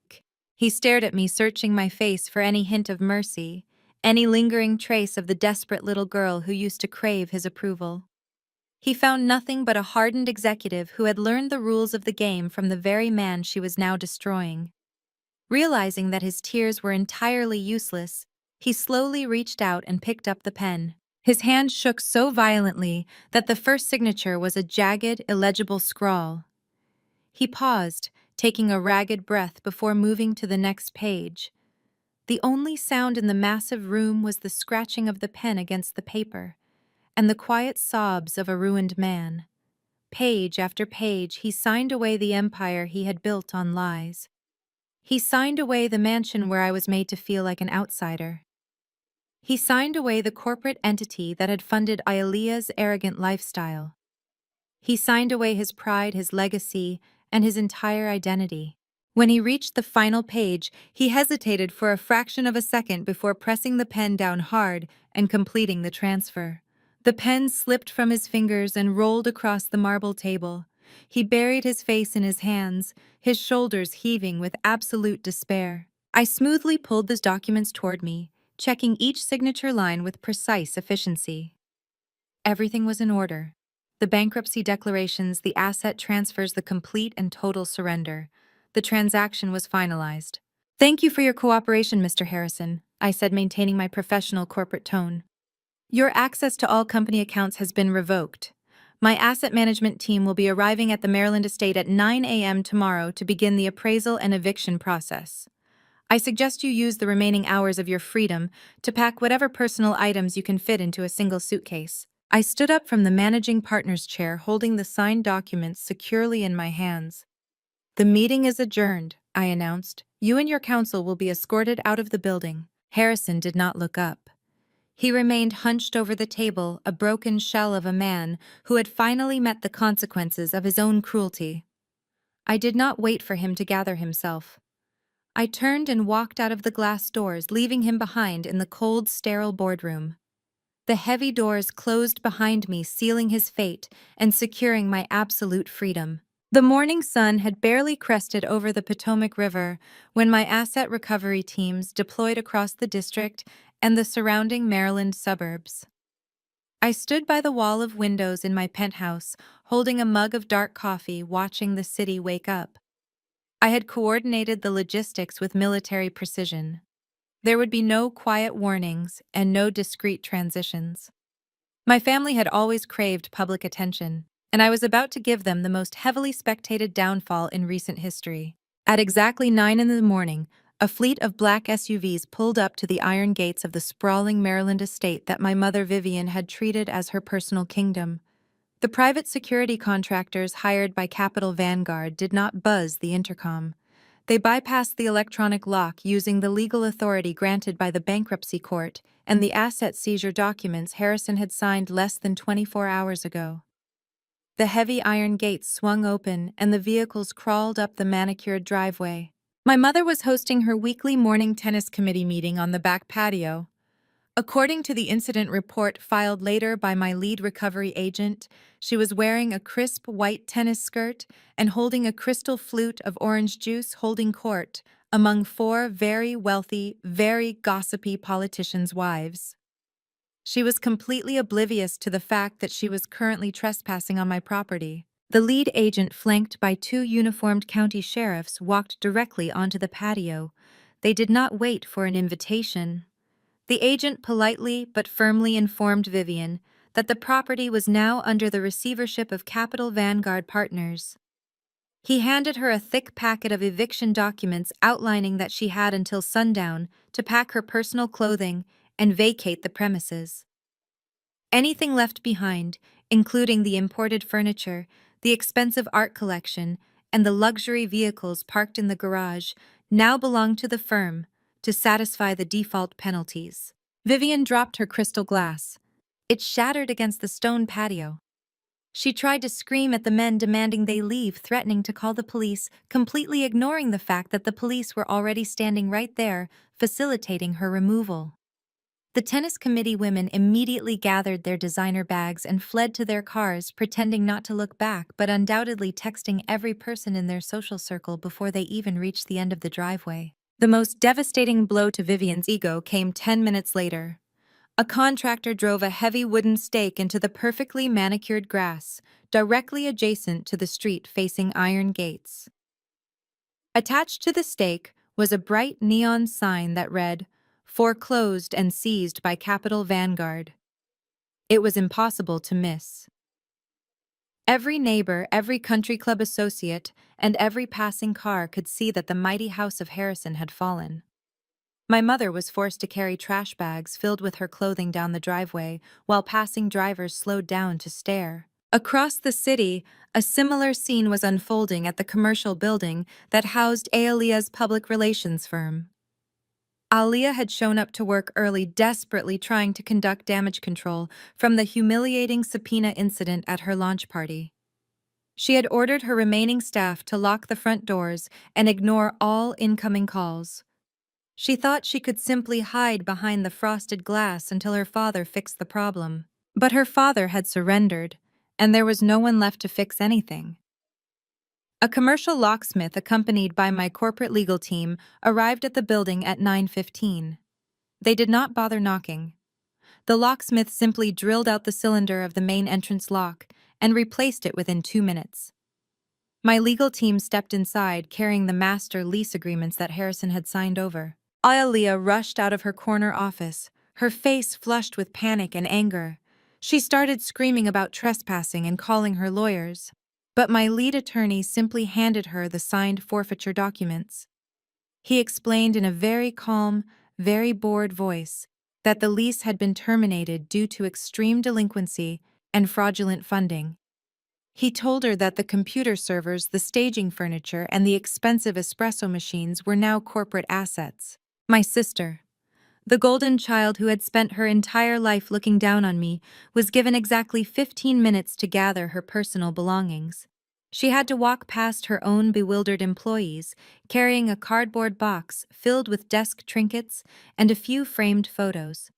He stared at me, searching my face for any hint of mercy, any lingering trace of the desperate little girl who used to crave his approval. He found nothing but a hardened executive who had learned the rules of the game from the very man she was now destroying. Realizing that his tears were entirely useless, he slowly reached out and picked up the pen. His hand shook so violently that the first signature was a jagged, illegible scrawl. He paused, taking a ragged breath before moving to the next page. The only sound in the massive room was the scratching of the pen against the paper, and the quiet sobs of a ruined man. Page after page, he signed away the empire he had built on lies. He signed away the mansion where I was made to feel like an outsider. He signed away the corporate entity that had funded Aaliyah's arrogant lifestyle. He signed away his pride, his legacy, and his entire identity. When he reached the final page, he hesitated for a fraction of a second before pressing the pen down hard and completing the transfer. The pen slipped from his fingers and rolled across the marble table. He buried his face in his hands, his shoulders heaving with absolute despair. I smoothly pulled the documents toward me, checking each signature line with precise efficiency. Everything was in order. The bankruptcy declarations, the asset transfers, the complete and total surrender. The transaction was finalized. Thank you for your cooperation, Mr. Harrison, I said, maintaining my professional corporate tone. Your access to all company accounts has been revoked. My asset management team will be arriving at the Maryland estate at 9 a.m. tomorrow to begin the appraisal and eviction process. I suggest you use the remaining hours of your freedom to pack whatever personal items you can fit into a single suitcase. I stood up from the managing partner's chair, holding the signed documents securely in my hands. The meeting is adjourned, I announced. "You and your counsel will be escorted out of the building." Harrison did not look up. He remained hunched over the table, a broken shell of a man who had finally met the consequences of his own cruelty. I did not wait for him to gather himself. I turned and walked out of the glass doors, leaving him behind in the cold, sterile boardroom. The heavy doors closed behind me, sealing his fate and securing my absolute freedom. The morning sun had barely crested over the Potomac River when my asset recovery teams deployed across the district and the surrounding Maryland suburbs. I stood by the wall of windows in my penthouse, holding a mug of dark coffee, watching the city wake up. I had coordinated the logistics with military precision. There would be no quiet warnings and no discreet transitions. My family had always craved public attention, and I was about to give them the most heavily spectated downfall in recent history. At exactly 9 in the morning, a fleet of black SUVs pulled up to the iron gates of the sprawling Maryland estate that my mother Vivian had treated as her personal kingdom. The private security contractors hired by Capital Vanguard did not buzz the intercom. They bypassed the electronic lock using the legal authority granted by the bankruptcy court and the asset seizure documents Harrison had signed less than 24 hours ago. The heavy iron gates swung open and the vehicles crawled up the manicured driveway. My mother was hosting her weekly morning tennis committee meeting on the back patio. According to the incident report filed later by my lead recovery agent, she was wearing a crisp white tennis skirt and holding a crystal flute of orange juice, holding court among 4 very wealthy, very gossipy politicians' wives. She was completely oblivious to the fact that she was currently trespassing on my property. The lead agent, flanked by 2 uniformed county sheriffs, walked directly onto the patio. They did not wait for an invitation. The agent politely but firmly informed Vivian that the property was now under the receivership of Capital Vanguard Partners. He handed her a thick packet of eviction documents outlining that she had until sundown to pack her personal clothing and vacate the premises. Anything left behind, including the imported furniture, the expensive art collection, and the luxury vehicles parked in the garage, now belonged to the firm to satisfy the default penalties. Vivian dropped her crystal glass. It shattered against the stone patio. She tried to scream at the men, demanding they leave, threatening to call the police, completely ignoring the fact that the police were already standing right there, facilitating her removal. The tennis committee women immediately gathered their designer bags and fled to their cars, pretending not to look back but undoubtedly texting every person in their social circle before they even reached the end of the driveway. The most devastating blow to Vivian's ego came 10 minutes later. A contractor drove a heavy wooden stake into the perfectly manicured grass, directly adjacent to the street facing iron gates. Attached to the stake was a bright neon sign that read, "Foreclosed and seized by Capital Vanguard." It was impossible to miss. Every neighbor, every country club associate, and every passing car could see that the mighty house of Harrison had fallen. My mother was forced to carry trash bags filled with her clothing down the driveway, while passing drivers slowed down to stare. Across the city, a similar scene was unfolding at the commercial building that housed Aaliyah's public relations firm. Aaliyah had shown up to work early, desperately trying to conduct damage control from the humiliating subpoena incident at her launch party. She had ordered her remaining staff to lock the front doors and ignore all incoming calls. She thought she could simply hide behind the frosted glass until her father fixed the problem. But her father had surrendered, and there was no one left to fix anything. A commercial locksmith, accompanied by my corporate legal team, arrived at the building at 9:15. They did not bother knocking. The locksmith simply drilled out the cylinder of the main entrance lock and replaced it within 2 minutes. My legal team stepped inside, carrying the master lease agreements that Harrison had signed over. Aaliyah rushed out of her corner office, her face flushed with panic and anger. She started screaming about trespassing and calling her lawyers. But my lead attorney simply handed her the signed forfeiture documents. He explained in a very calm, very bored voice that the lease had been terminated due to extreme delinquency and fraudulent funding. He told her that the computer servers, the staging furniture, and the expensive espresso machines were now corporate assets. My sister, the golden child who had spent her entire life looking down on me, was given exactly 15 minutes to gather her personal belongings. She had to walk past her own bewildered employees, carrying a cardboard box filled with desk trinkets and a few framed photos.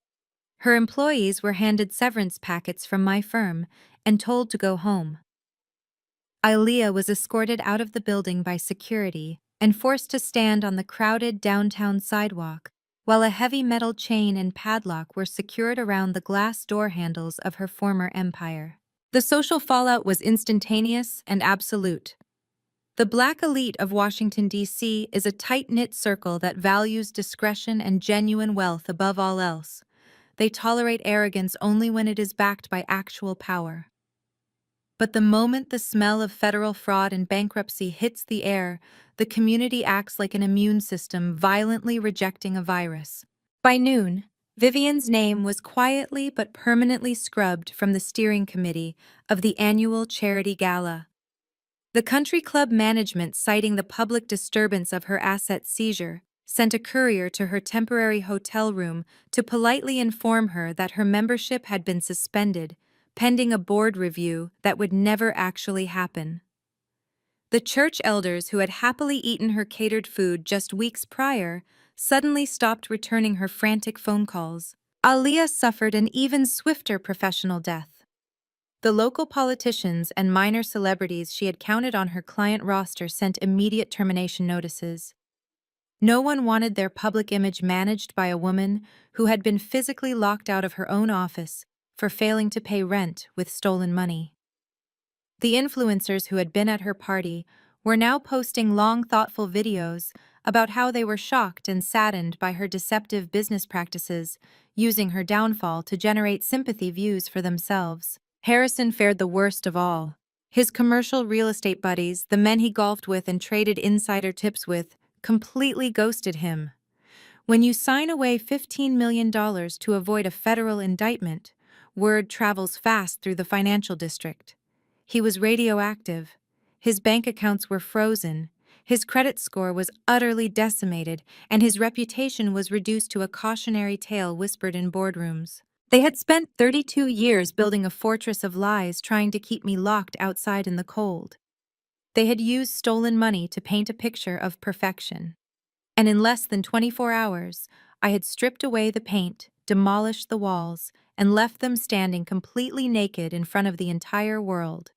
Her employees were handed severance packets from my firm and told to go home. Ilea was escorted out of the building by security and forced to stand on the crowded downtown sidewalk, while a heavy metal chain and padlock were secured around the glass door handles of her former empire. The social fallout was instantaneous and absolute. The black elite of Washington, D.C. is a tight-knit circle that values discretion and genuine wealth above all else. They tolerate arrogance only when it is backed by actual power. But the moment the smell of federal fraud and bankruptcy hits the air, the community acts like an immune system violently rejecting a virus. By noon, Vivian's name was quietly but permanently scrubbed from the steering committee of the annual charity gala. The country club management, citing the public disturbance of her asset seizure, sent a courier to her temporary hotel room to politely inform her that her membership had been suspended, pending a board review that would never actually happen. The church elders who had happily eaten her catered food just weeks prior suddenly stopped returning her frantic phone calls. Aliyah suffered an even swifter professional death. The local politicians and minor celebrities she had counted on her client roster sent immediate termination notices. No one wanted their public image managed by a woman who had been physically locked out of her own office for failing to pay rent with stolen money. The influencers who had been at her party were now posting long, thoughtful videos about how they were shocked and saddened by her deceptive business practices, using her downfall to generate sympathy views for themselves. Harrison fared the worst of all. His commercial real estate buddies, the men he golfed with and traded insider tips with, completely ghosted him. When you sign away $15 million to avoid a federal indictment, word travels fast through the financial district. He was radioactive. His bank accounts were frozen. His credit score was utterly decimated, and his reputation was reduced to a cautionary tale whispered in boardrooms. They had spent 32 years building a fortress of lies, trying to keep me locked outside in the cold. They had used stolen money to paint a picture of perfection. And in less than 24 hours, I had stripped away the paint, demolished the walls, and left them standing completely naked in front of the entire world.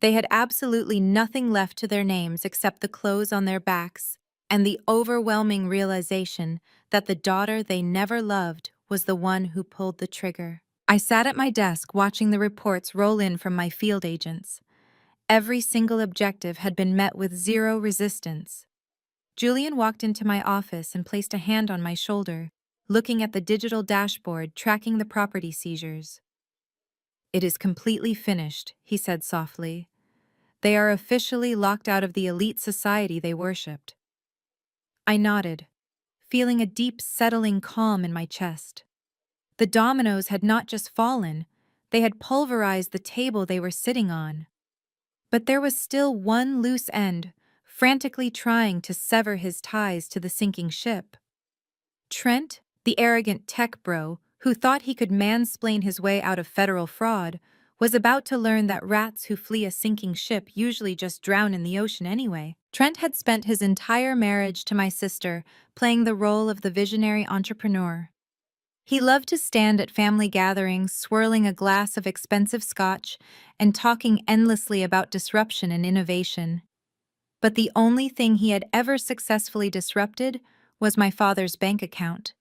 They had absolutely nothing left to their names except the clothes on their backs and the overwhelming realization that the daughter they never loved was the one who pulled the trigger. I sat at my desk watching the reports roll in from my field agents. Every single objective had been met with zero resistance. Julian walked into my office and placed a hand on my shoulder, looking at the digital dashboard tracking the property seizures. "It is completely finished," he said softly. "They are officially locked out of the elite society they worshipped." I nodded, feeling a deep settling calm in my chest. The dominoes had not just fallen, they had pulverized the table they were sitting on. But there was still one loose end, frantically trying to sever his ties to the sinking ship. Trent, the arrogant tech bro, who thought he could mansplain his way out of federal fraud, was about to learn that rats who flee a sinking ship usually just drown in the ocean anyway. Trent had spent his entire marriage to my sister playing the role of the visionary entrepreneur. He loved to stand at family gatherings, swirling a glass of expensive scotch and talking endlessly about disruption and innovation. But the only thing he had ever successfully disrupted was my father's bank account.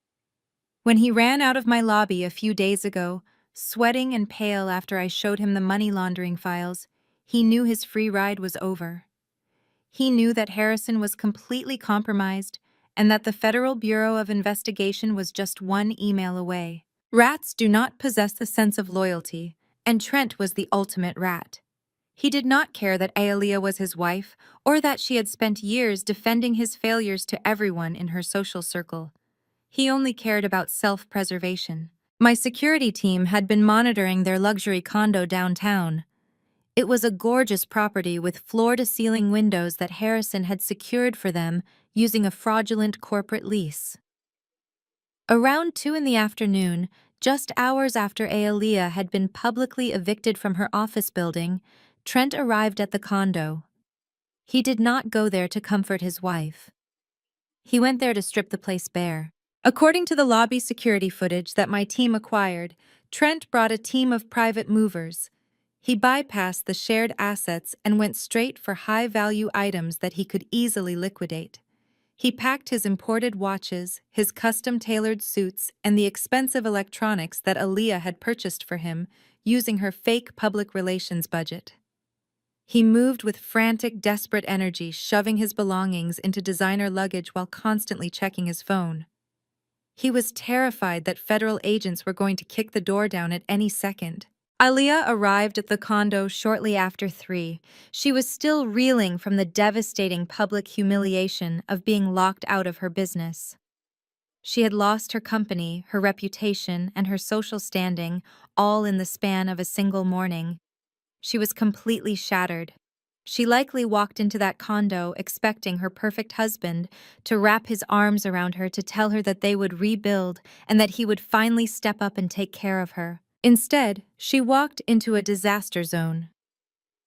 When he ran out of my lobby a few days ago, sweating and pale after I showed him the money laundering files, he knew his free ride was over. He knew that Harrison was completely compromised and that the Federal Bureau of Investigation was just one email away. Rats do not possess a sense of loyalty, and Trent was the ultimate rat. He did not care that Aelia was his wife or that she had spent years defending his failures to everyone in her social circle. He only cared about self-preservation. My security team had been monitoring their luxury condo downtown. It was a gorgeous property with floor-to-ceiling windows that Harrison had secured for them using a fraudulent corporate lease. Around 2 in the afternoon, just hours after Aaliyah had been publicly evicted from her office building, Trent arrived at the condo. He did not go there to comfort his wife. He went there to strip the place bare. According to the lobby security footage that my team acquired, Trent brought a team of private movers. He bypassed the shared assets and went straight for high-value items that he could easily liquidate. He packed his imported watches, his custom-tailored suits, and the expensive electronics that Aaliyah had purchased for him, using her fake public relations budget. He moved with frantic, desperate energy, shoving his belongings into designer luggage while constantly checking his phone. He was terrified that federal agents were going to kick the door down at any second. Aaliyah arrived at the condo shortly after 3. She was still reeling from the devastating public humiliation of being locked out of her business. She had lost her company, her reputation, and her social standing, all in the span of a single morning. She was completely shattered. She likely walked into that condo expecting her perfect husband to wrap his arms around her to tell her that they would rebuild and that he would finally step up and take care of her. Instead, she walked into a disaster zone.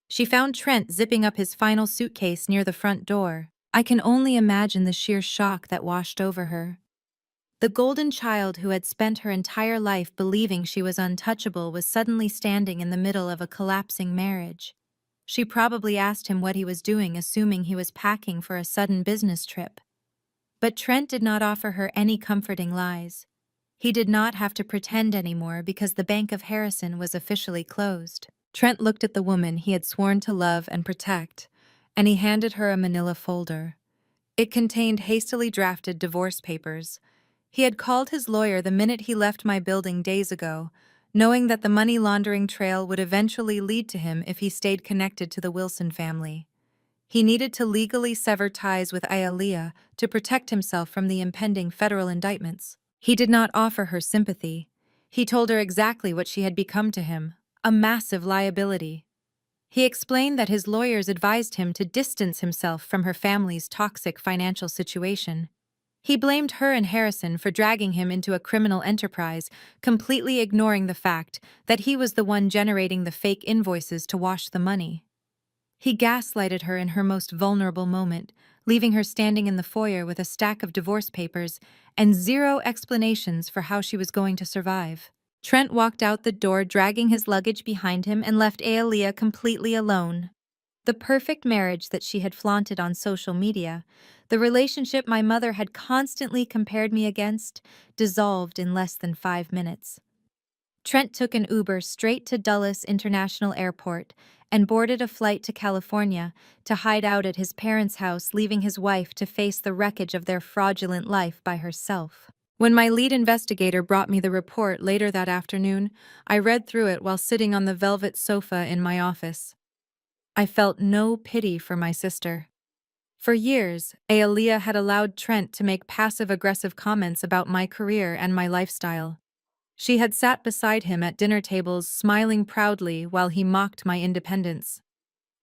She found Trent zipping up his final suitcase near the front door. I can only imagine the sheer shock that washed over her. The golden child who had spent her entire life believing she was untouchable was suddenly standing in the middle of a collapsing marriage. She probably asked him what he was doing, assuming he was packing for a sudden business trip. But Trent did not offer her any comforting lies. He did not have to pretend anymore because the Bank of Harrison was officially closed. Trent looked at the woman he had sworn to love and protect, and he handed her a manila folder. It contained hastily drafted divorce papers. He had called his lawyer the minute he left my building days ago, knowing that the money laundering trail would eventually lead to him if he stayed connected to the Wilson family. He needed to legally sever ties with Aaliyah to protect himself from the impending federal indictments. He did not offer her sympathy. He told her exactly what she had become to him, a massive liability. He explained that his lawyers advised him to distance himself from her family's toxic financial situation. He blamed her and Harrison for dragging him into a criminal enterprise, completely ignoring the fact that he was the one generating the fake invoices to wash the money. He gaslighted her in her most vulnerable moment, leaving her standing in the foyer with a stack of divorce papers and zero explanations for how she was going to survive. Trent walked out the door dragging his luggage behind him and left Aaliyah completely alone. The perfect marriage that she had flaunted on social media, the relationship my mother had constantly compared me against, dissolved in less than 5 minutes. Trent took an Uber straight to Dulles International Airport and boarded a flight to California to hide out at his parents' house, leaving his wife to face the wreckage of their fraudulent life by herself. When my lead investigator brought me the report later that afternoon, I read through it while sitting on the velvet sofa in my office. I felt no pity for my sister. For years, Aaliyah had allowed Trent to make passive-aggressive comments about my career and my lifestyle. She had sat beside him at dinner tables, smiling proudly while he mocked my independence.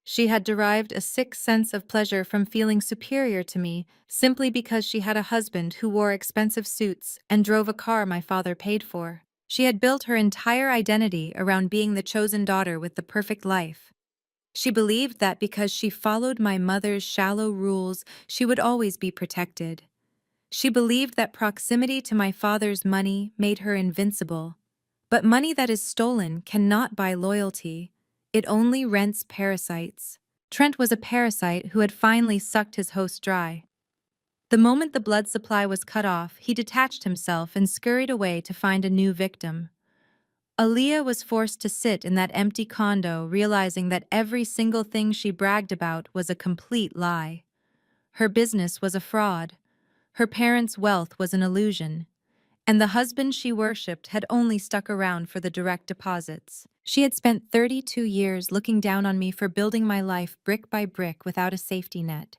She had derived a sick sense of pleasure from feeling superior to me simply because she had a husband who wore expensive suits and drove a car my father paid for. She had built her entire identity around being the chosen daughter with the perfect life. She believed that because she followed my mother's shallow rules, she would always be protected. She believed that proximity to my father's money made her invincible. But money that is stolen cannot buy loyalty. It only rents parasites. Trent was a parasite who had finally sucked his host dry. The moment the blood supply was cut off, he detached himself and scurried away to find a new victim. Aaliyah was forced to sit in that empty condo, realizing that every single thing she bragged about was a complete lie. Her business was a fraud. Her parents' wealth was an illusion. And the husband she worshipped had only stuck around for the direct deposits. She had spent 32 years looking down on me for building my life brick by brick without a safety net.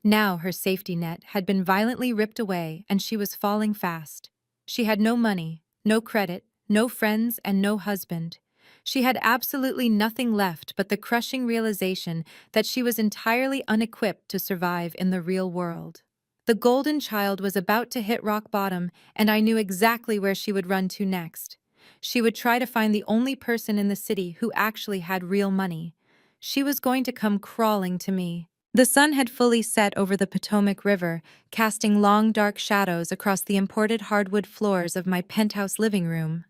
Now her safety net had been violently ripped away and she was falling fast. She had no money, no credit, no friends, and no husband. She had absolutely nothing left but the crushing realization that she was entirely unequipped to survive in the real world. The golden child was about to hit rock bottom, and I knew exactly where she would run to next. She would try to find the only person in the city who actually had real money. She was going to come crawling to me. The sun had fully set over the Potomac River, casting long dark shadows across the imported hardwood floors of my penthouse living room.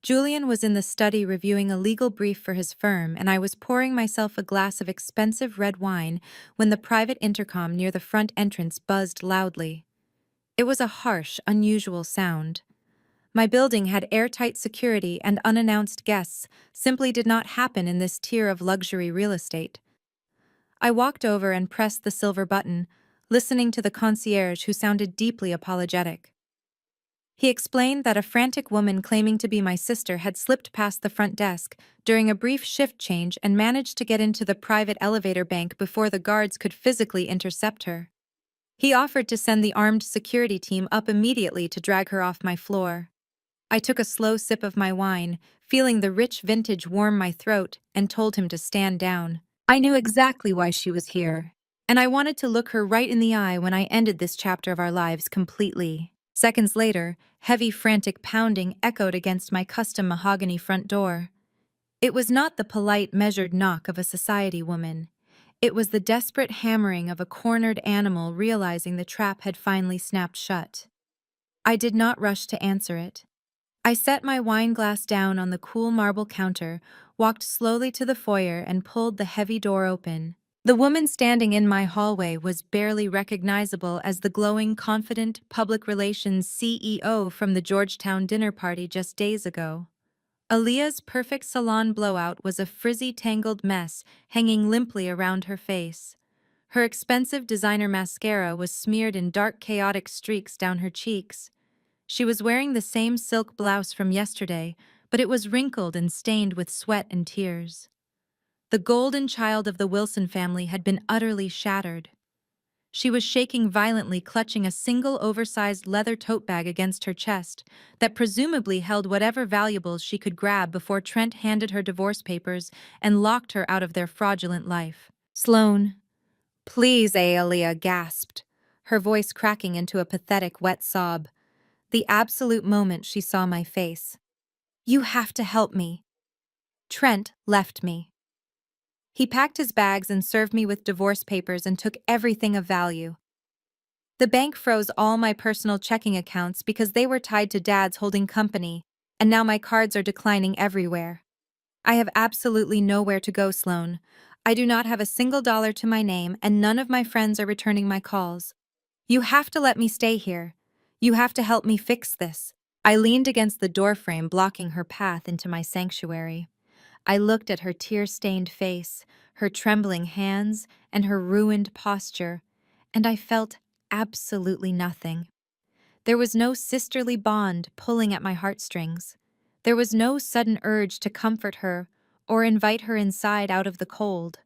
Julian was in the study reviewing a legal brief for his firm, and I was pouring myself a glass of expensive red wine when the private intercom near the front entrance buzzed loudly. It was a harsh, unusual sound. My building had airtight security, and unannounced guests simply did not happen in this tier of luxury real estate. I walked over and pressed the silver button, listening to the concierge who sounded deeply apologetic. He explained that a frantic woman claiming to be my sister had slipped past the front desk during a brief shift change and managed to get into the private elevator bank before the guards could physically intercept her. He offered to send the armed security team up immediately to drag her off my floor. I took a slow sip of my wine, feeling the rich vintage warm my throat, and told him to stand down. I knew exactly why she was here, and I wanted to look her right in the eye when I ended this chapter of our lives completely. Seconds later, heavy, frantic pounding echoed against my custom mahogany front door. It was not the polite, measured knock of a society woman. It was the desperate hammering of a cornered animal realizing the trap had finally snapped shut. I did not rush to answer it. I set my wine glass down on the cool marble counter, walked slowly to the foyer, and pulled the heavy door open. The woman standing in my hallway was barely recognizable as the glowing, confident public relations CEO from the Georgetown dinner party just days ago. Aaliyah's perfect salon blowout was a frizzy, tangled mess hanging limply around her face. Her expensive designer mascara was smeared in dark, chaotic streaks down her cheeks. She was wearing the same silk blouse from yesterday, but it was wrinkled and stained with sweat and tears. The golden child of the Wilson family had been utterly shattered. She was shaking violently, clutching a single oversized leather tote bag against her chest that presumably held whatever valuables she could grab before Trent handed her divorce papers and locked her out of their fraudulent life. "Sloan, please," Aaliyah gasped, her voice cracking into a pathetic, wet sob, the absolute moment she saw my face. "You have to help me." Trent left me. He packed his bags and served me with divorce papers and took everything of value. The bank froze all my personal checking accounts because they were tied to Dad's holding company, and now my cards are declining everywhere. I have absolutely nowhere to go, Sloan. I do not have a single dollar to my name, and none of my friends are returning my calls. You have to let me stay here. You have to help me fix this. I leaned against the doorframe, blocking her path into my sanctuary. I looked at her tear-stained face, her trembling hands, and her ruined posture, and I felt absolutely nothing. There was no sisterly bond pulling at my heartstrings. There was no sudden urge to comfort her or invite her inside out of the cold.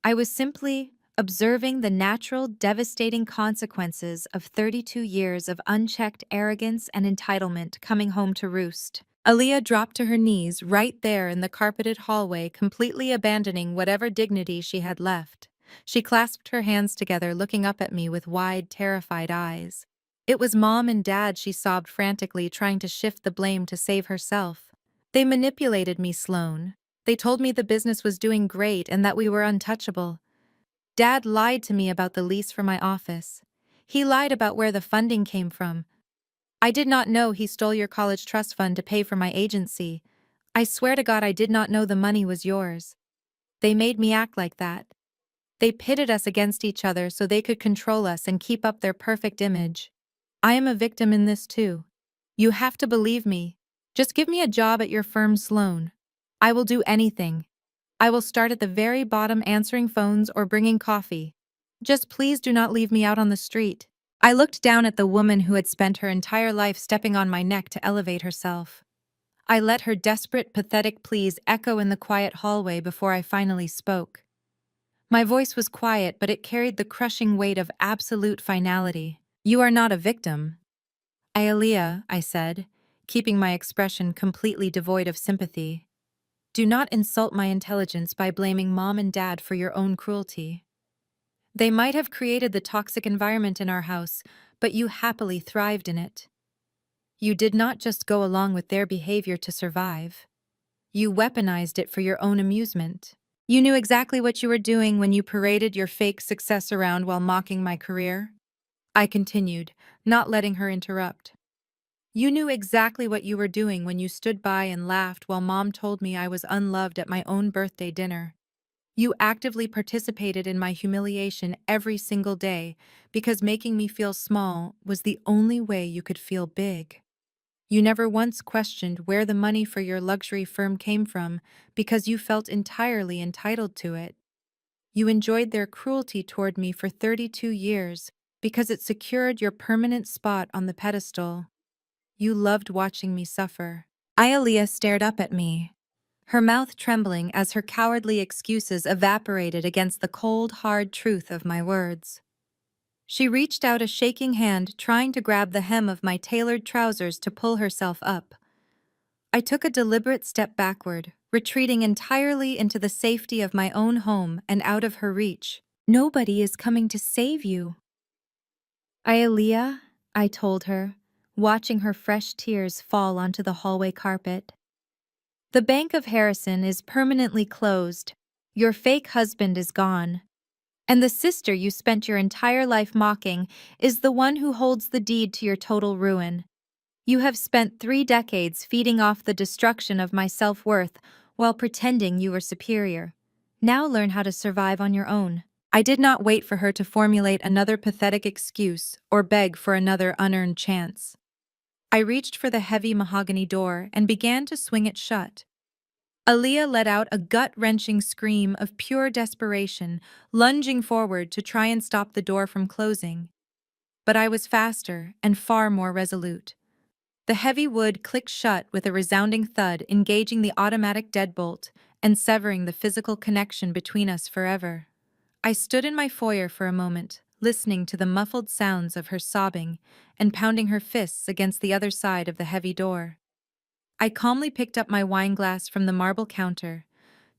I was simply observing the natural, devastating consequences of 32 years of unchecked arrogance and entitlement coming home to roost. Aaliyah dropped to her knees right there in the carpeted hallway, completely abandoning whatever dignity she had left. She clasped her hands together, looking up at me with wide, terrified eyes. "It was Mom and Dad," she sobbed frantically, trying to shift the blame to save herself. "They manipulated me, Sloan. They told me the business was doing great and that we were untouchable. Dad lied to me about the lease for my office. He lied about where the funding came from. I did not know he stole your college trust fund to pay for my agency. I swear to God I did not know the money was yours. They made me act like that. They pitted us against each other so they could control us and keep up their perfect image. I am a victim in this too. You have to believe me. Just give me a job at your firm, Sloan. I will do anything. I will start at the very bottom, answering phones or bringing coffee. Just please do not leave me out on the street." I looked down at the woman who had spent her entire life stepping on my neck to elevate herself. I let her desperate, pathetic pleas echo in the quiet hallway before I finally spoke. My voice was quiet, but it carried the crushing weight of absolute finality. "You are not a victim." "Aaliyah," I said, keeping my expression completely devoid of sympathy. Do not insult my intelligence by blaming mom and dad for your own cruelty. They might have created the toxic environment in our house, but you happily thrived in it. You did not just go along with their behavior to survive. You weaponized it for your own amusement. You knew exactly what you were doing when you paraded your fake success around while mocking my career. I continued, not letting her interrupt. You knew exactly what you were doing when you stood by and laughed while Mom told me I was unloved at my own birthday dinner. You actively participated in my humiliation every single day because making me feel small was the only way you could feel big. You never once questioned where the money for your luxury firm came from because you felt entirely entitled to it. You enjoyed their cruelty toward me for 32 years because it secured your permanent spot on the pedestal. You loved watching me suffer. Aaliyah stared up at me, her mouth trembling as her cowardly excuses evaporated against the cold, hard truth of my words. She reached out a shaking hand, trying to grab the hem of my tailored trousers to pull herself up. I took a deliberate step backward, retreating entirely into the safety of my own home and out of her reach. Nobody is coming to save you. Aaliyah, I told her, watching her fresh tears fall onto the hallway carpet. The Bank of Harrison is permanently closed. Your fake husband is gone. And the sister you spent your entire life mocking is the one who holds the deed to your total ruin. You have spent 3 decades feeding off the destruction of my self-worth while pretending you were superior. Now learn how to survive on your own. I did not wait for her to formulate another pathetic excuse or beg for another unearned chance. I reached for the heavy mahogany door and began to swing it shut. Aaliyah let out a gut-wrenching scream of pure desperation, lunging forward to try and stop the door from closing. But I was faster and far more resolute. The heavy wood clicked shut with a resounding thud, engaging the automatic deadbolt and severing the physical connection between us forever. I stood in my foyer for a moment, listening to the muffled sounds of her sobbing and pounding her fists against the other side of the heavy door. I calmly picked up my wineglass from the marble counter,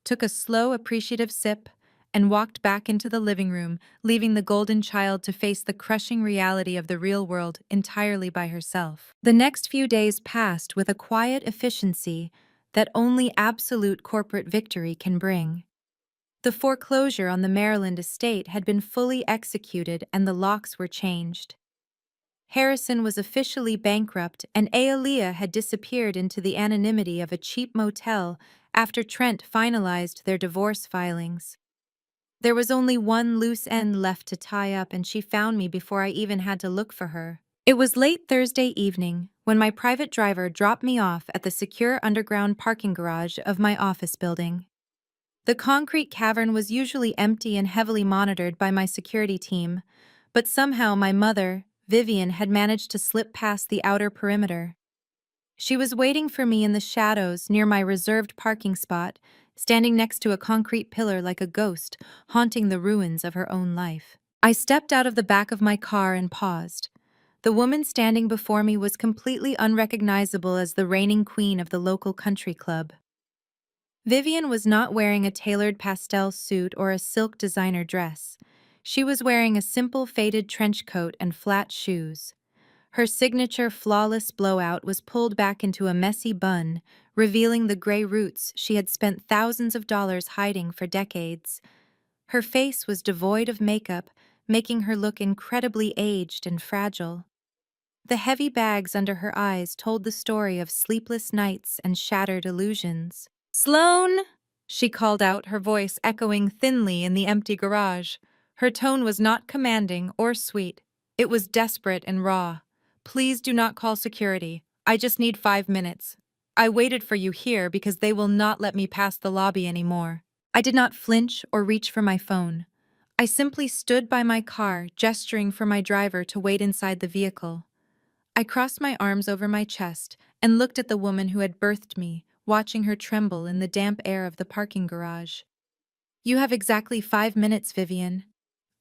took a slow, appreciative sip, and walked back into the living room, leaving the golden child to face the crushing reality of the real world entirely by herself. The next few days passed with a quiet efficiency that only absolute corporate victory can bring. The foreclosure on the Maryland estate had been fully executed and the locks were changed. Harrison was officially bankrupt and Aaliyah had disappeared into the anonymity of a cheap motel after Trent finalized their divorce filings. There was only one loose end left to tie up and she found me before I even had to look for her. It was late Thursday evening when my private driver dropped me off at the secure underground parking garage of my office building. The concrete cavern was usually empty and heavily monitored by my security team, but somehow my mother, Vivian, had managed to slip past the outer perimeter. She was waiting for me in the shadows near my reserved parking spot, standing next to a concrete pillar like a ghost, haunting the ruins of her own life. I stepped out of the back of my car and paused. The woman standing before me was completely unrecognizable as the reigning queen of the local country club. Vivian was not wearing a tailored pastel suit or a silk designer dress. She was wearing a simple faded trench coat and flat shoes. Her signature flawless blowout was pulled back into a messy bun, revealing the gray roots she had spent thousands of dollars hiding for decades. Her face was devoid of makeup, making her look incredibly aged and fragile. The heavy bags under her eyes told the story of sleepless nights and shattered illusions. "Sloan!" she called out, her voice echoing thinly in the empty garage. Her tone was not commanding or sweet. It was desperate and raw. "Please do not call security. I just need 5 minutes. I waited for you here because they will not let me pass the lobby anymore." I did not flinch or reach for my phone. I simply stood by my car, gesturing for my driver to wait inside the vehicle. I crossed my arms over my chest and looked at the woman who had birthed me, watching her tremble in the damp air of the parking garage. "You have exactly 5 minutes, Vivian,"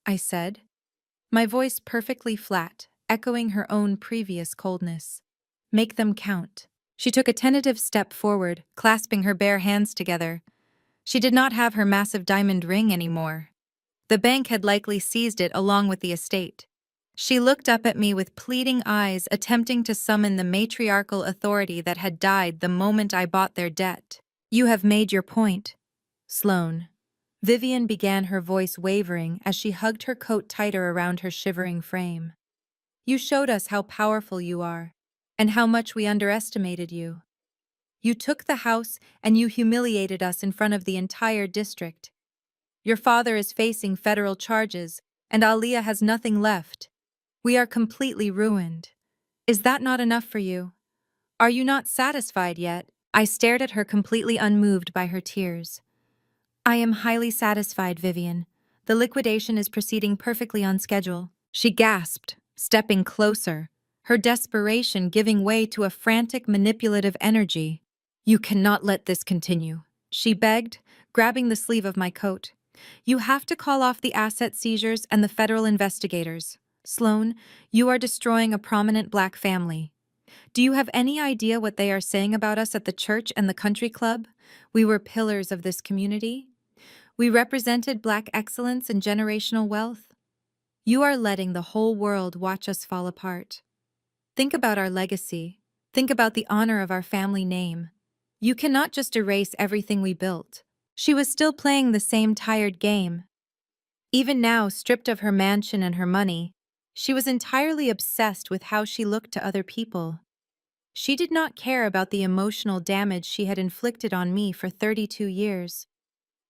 I said, my voice perfectly flat, echoing her own previous coldness. "Make them count." She took a tentative step forward, clasping her bare hands together. She did not have her massive diamond ring anymore. The bank had likely seized it along with the estate. She looked up at me with pleading eyes, attempting to summon the matriarchal authority that had died the moment I bought their debt. You have made your point, Sloane. Vivian began, her voice wavering as she hugged her coat tighter around her shivering frame. You showed us how powerful you are, and how much we underestimated you. You took the house and you humiliated us in front of the entire district. Your father is facing federal charges, and Aaliyah has nothing left. We are completely ruined. Is that not enough for you? Are you not satisfied yet? I stared at her, completely unmoved by her tears. I am highly satisfied, Vivian. The liquidation is proceeding perfectly on schedule. She gasped, stepping closer, her desperation giving way to a frantic, manipulative energy. You cannot let this continue, she begged, grabbing the sleeve of my coat. You have to call off the asset seizures and the federal investigators. Sloane, you are destroying a prominent Black family. Do you have any idea what they are saying about us at the church and the country club? We were pillars of this community. We represented Black excellence and generational wealth. You are letting the whole world watch us fall apart. Think about our legacy. Think about the honor of our family name. You cannot just erase everything we built. She was still playing the same tired game. Even now, stripped of her mansion and her money, she was entirely obsessed with how she looked to other people. She did not care about the emotional damage she had inflicted on me for 32 years.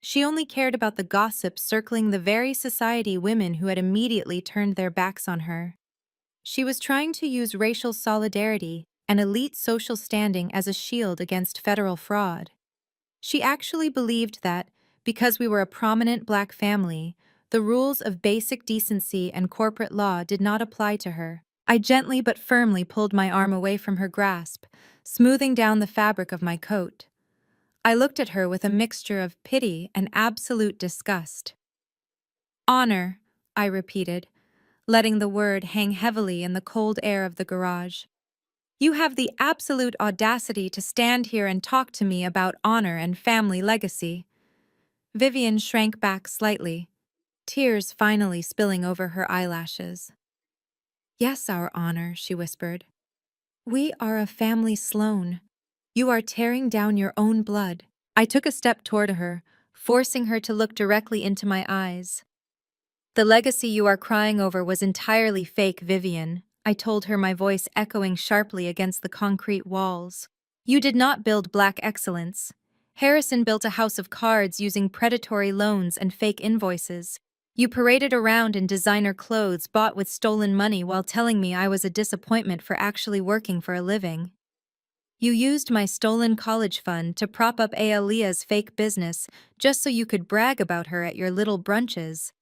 She only cared about the gossip circling the very society women who had immediately turned their backs on her. She was trying to use racial solidarity and elite social standing as a shield against federal fraud. She actually believed that, because we were a prominent Black family, the rules of basic decency and corporate law did not apply to her. I gently but firmly pulled my arm away from her grasp, smoothing down the fabric of my coat. I looked at her with a mixture of pity and absolute disgust. Honor, I repeated, letting the word hang heavily in the cold air of the garage. You have the absolute audacity to stand here and talk to me about honor and family legacy. Vivian shrank back slightly, tears finally spilling over her eyelashes. Yes, our honor, she whispered. We are a family, Sloane. You are tearing down your own blood. I took a step toward her, forcing her to look directly into my eyes. The legacy you are crying over was entirely fake, Vivian, I told her, my voice echoing sharply against the concrete walls. You did not build Black excellence. Harrison built a house of cards using predatory loans and fake invoices. You paraded around in designer clothes bought with stolen money while telling me I was a disappointment for actually working for a living. You used my stolen college fund to prop up Aaliyah's fake business just so you could brag about her at your little brunches.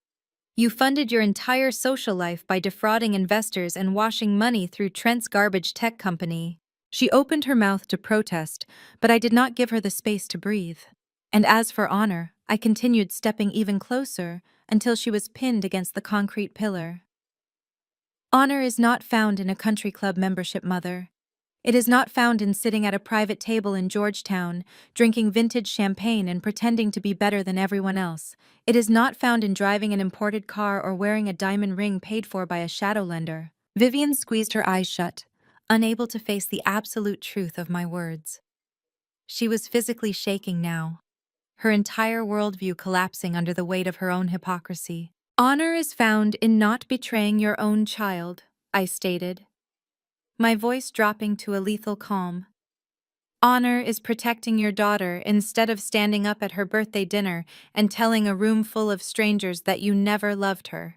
You funded your entire social life by defrauding investors and washing money through Trent's garbage tech company. She opened her mouth to protest, but I did not give her the space to breathe. And as for honor, I continued, stepping even closer until she was pinned against the concrete pillar. Honor is not found in a country club membership, Mother. It is not found in sitting at a private table in Georgetown, drinking vintage champagne and pretending to be better than everyone else. It is not found in driving an imported car or wearing a diamond ring paid for by a shadow lender. Vivian squeezed her eyes shut, unable to face the absolute truth of my words. She was physically shaking now, her entire worldview collapsing under the weight of her own hypocrisy. Honor is found in not betraying your own child, I stated, my voice dropping to a lethal calm. Honor is protecting your daughter instead of standing up at her birthday dinner and telling a room full of strangers that you never loved her.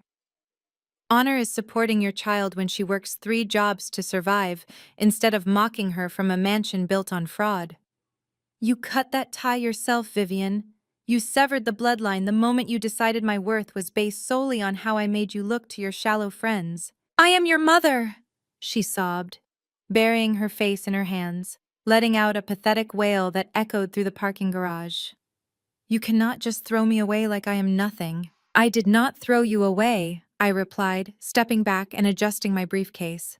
Honor is supporting your child when she works 3 jobs to survive instead of mocking her from a mansion built on fraud. You cut that tie yourself, Vivian. You severed the bloodline the moment you decided my worth was based solely on how I made you look to your shallow friends. I am your mother, she sobbed, burying her face in her hands, letting out a pathetic wail that echoed through the parking garage. You cannot just throw me away like I am nothing. I did not throw you away, I replied, stepping back and adjusting my briefcase.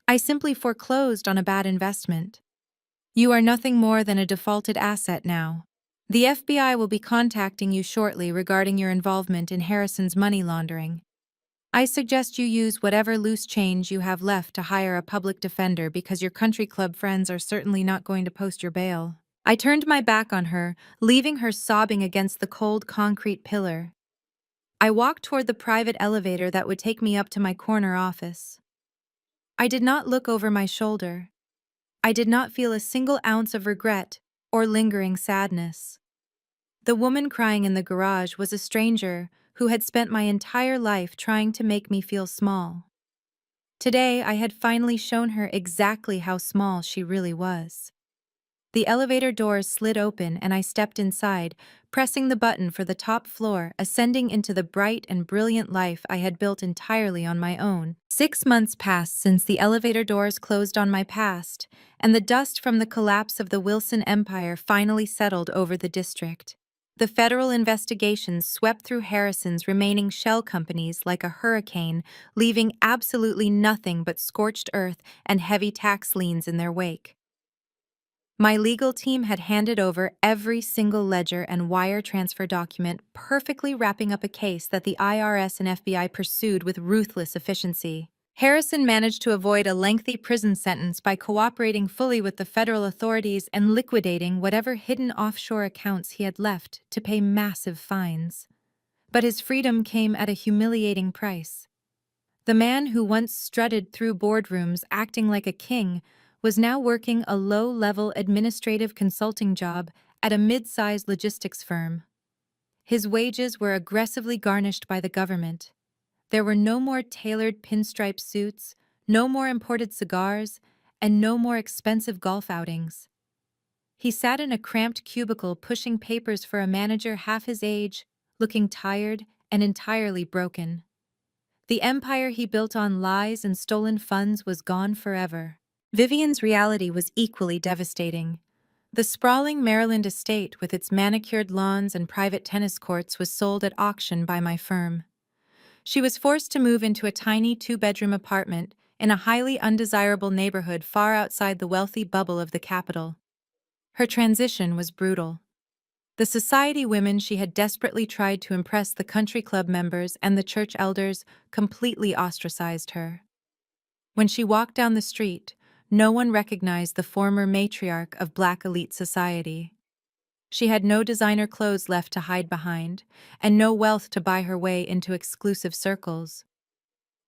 I simply foreclosed on a bad investment. You are nothing more than a defaulted asset now. The FBI will be contacting you shortly regarding your involvement in Harrison's money laundering. I suggest you use whatever loose change you have left to hire a public defender because your country club friends are certainly not going to post your bail. I turned my back on her, leaving her sobbing against the cold concrete pillar. I walked toward the private elevator that would take me up to my corner office. I did not look over my shoulder. I did not feel a single ounce of regret or lingering sadness. The woman crying in the garage was a stranger who had spent my entire life trying to make me feel small. Today, I had finally shown her exactly how small she really was. The elevator doors slid open and I stepped inside, pressing the button for the top floor, ascending into the bright and brilliant life I had built entirely on my own. 6 months passed since the elevator doors closed on my past, and the dust from the collapse of the Wilson Empire finally settled over the district. The federal investigations swept through Harrison's remaining shell companies like a hurricane, leaving absolutely nothing but scorched earth and heavy tax liens in their wake. My legal team had handed over every single ledger and wire transfer document, perfectly wrapping up a case that the IRS and FBI pursued with ruthless efficiency. Harrison managed to avoid a lengthy prison sentence by cooperating fully with the federal authorities and liquidating whatever hidden offshore accounts he had left to pay massive fines. But his freedom came at a humiliating price. The man who once strutted through boardrooms acting like a king was now working a low-level administrative consulting job at a mid-sized logistics firm. His wages were aggressively garnished by the government. There were no more tailored pinstripe suits, no more imported cigars, and no more expensive golf outings. He sat in a cramped cubicle pushing papers for a manager half his age, looking tired and entirely broken. The empire he built on lies and stolen funds was gone forever. Vivian's reality was equally devastating. The sprawling Maryland estate with its manicured lawns and private tennis courts was sold at auction by my firm. She was forced to move into a tiny two-bedroom apartment in a highly undesirable neighborhood far outside the wealthy bubble of the capital. Her transition was brutal. The society women she had desperately tried to impress the country club members and the church elders completely ostracized her. When she walked down the street, no one recognized the former matriarch of Black elite society. She had no designer clothes left to hide behind, and no wealth to buy her way into exclusive circles.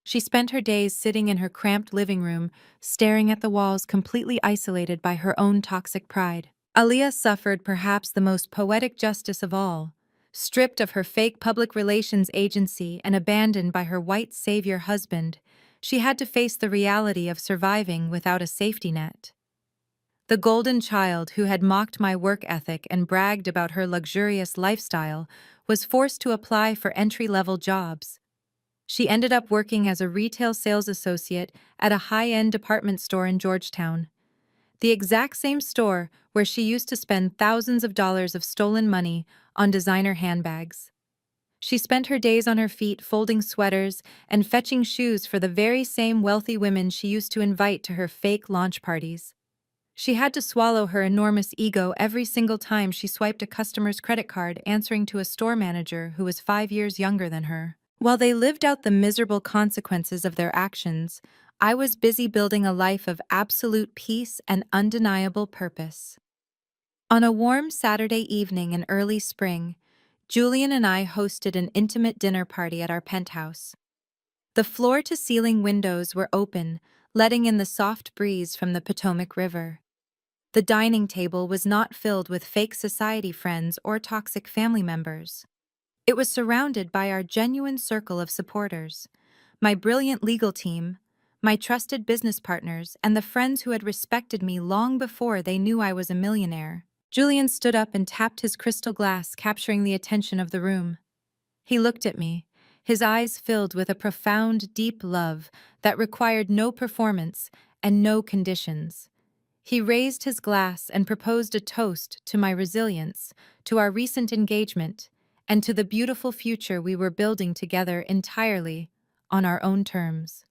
She spent her days sitting in her cramped living room, staring at the walls, completely isolated by her own toxic pride. Aaliyah suffered perhaps the most poetic justice of all. Stripped of her fake public relations agency and abandoned by her white savior husband, she had to face the reality of surviving without a safety net. The golden child who had mocked my work ethic and bragged about her luxurious lifestyle was forced to apply for entry-level jobs. She ended up working as a retail sales associate at a high-end department store in Georgetown, the exact same store where she used to spend thousands of dollars of stolen money on designer handbags. She spent her days on her feet folding sweaters and fetching shoes for the very same wealthy women she used to invite to her fake launch parties. She had to swallow her enormous ego every single time she swiped a customer's credit card, answering to a store manager who was 5 years younger than her. While they lived out the miserable consequences of their actions, I was busy building a life of absolute peace and undeniable purpose. On a warm Saturday evening in early spring, Julian and I hosted an intimate dinner party at our penthouse. The floor-to-ceiling windows were open, letting in the soft breeze from the Potomac River. The dining table was not filled with fake society friends or toxic family members. It was surrounded by our genuine circle of supporters, my brilliant legal team, my trusted business partners, and the friends who had respected me long before they knew I was a millionaire. Julian stood up and tapped his crystal glass, capturing the attention of the room. He looked at me, his eyes filled with a profound, deep love that required no performance and no conditions. He raised his glass and proposed a toast to my resilience, to our recent engagement, and to the beautiful future we were building together entirely on our own terms.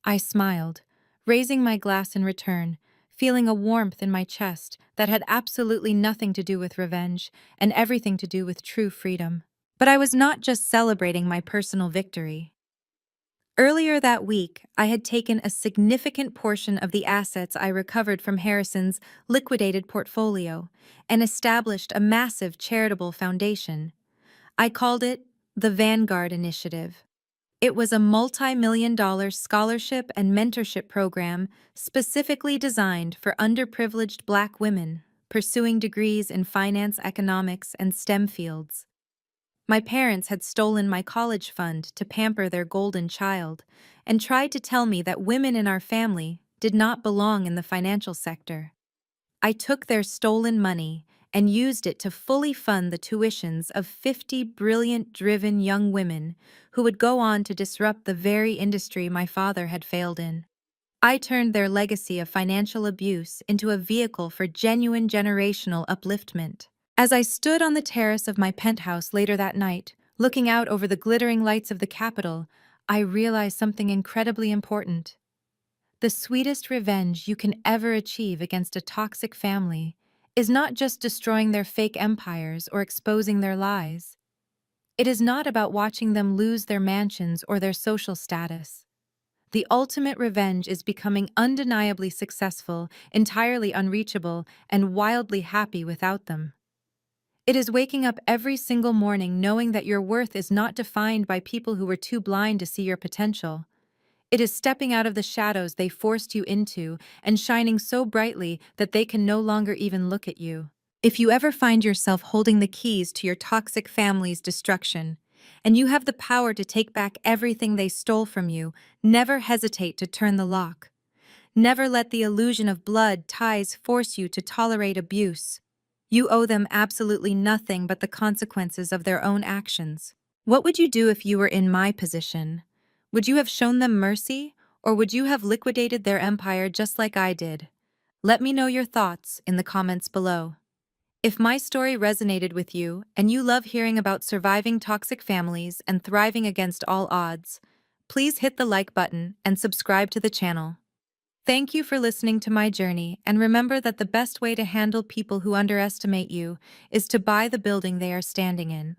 I smiled, raising my glass in return, feeling a warmth in my chest that had absolutely nothing to do with revenge and everything to do with true freedom. But I was not just celebrating my personal victory. Earlier that week, I had taken a significant portion of the assets I recovered from Harrison's liquidated portfolio and established a massive charitable foundation. I called it the Vanguard Initiative. It was a multi-million-dollar scholarship and mentorship program specifically designed for underprivileged Black women pursuing degrees in finance, economics, and STEM fields. My parents had stolen my college fund to pamper their golden child and tried to tell me that women in our family did not belong in the financial sector. I took their stolen money and used it to fully fund the tuitions of 50 brilliant, driven young women who would go on to disrupt the very industry my father had failed in. I turned their legacy of financial abuse into a vehicle for genuine generational upliftment. As I stood on the terrace of my penthouse later that night, looking out over the glittering lights of the Capitol, I realized something incredibly important. The sweetest revenge you can ever achieve against a toxic family is not just destroying their fake empires or exposing their lies. It is not about watching them lose their mansions or their social status. The ultimate revenge is becoming undeniably successful, entirely unreachable, and wildly happy without them. It is waking up every single morning knowing that your worth is not defined by people who were too blind to see your potential. It is stepping out of the shadows they forced you into and shining so brightly that they can no longer even look at you. If you ever find yourself holding the keys to your toxic family's destruction, and you have the power to take back everything they stole from you, never hesitate to turn the lock. Never let the illusion of blood ties force you to tolerate abuse. You owe them absolutely nothing but the consequences of their own actions. What would you do if you were in my position? Would you have shown them mercy, or would you have liquidated their empire just like I did? Let me know your thoughts in the comments below. If my story resonated with you and you love hearing about surviving toxic families and thriving against all odds, please hit the like button and subscribe to the channel. Thank you for listening to my journey, and remember that the best way to handle people who underestimate you is to buy the building they are standing in.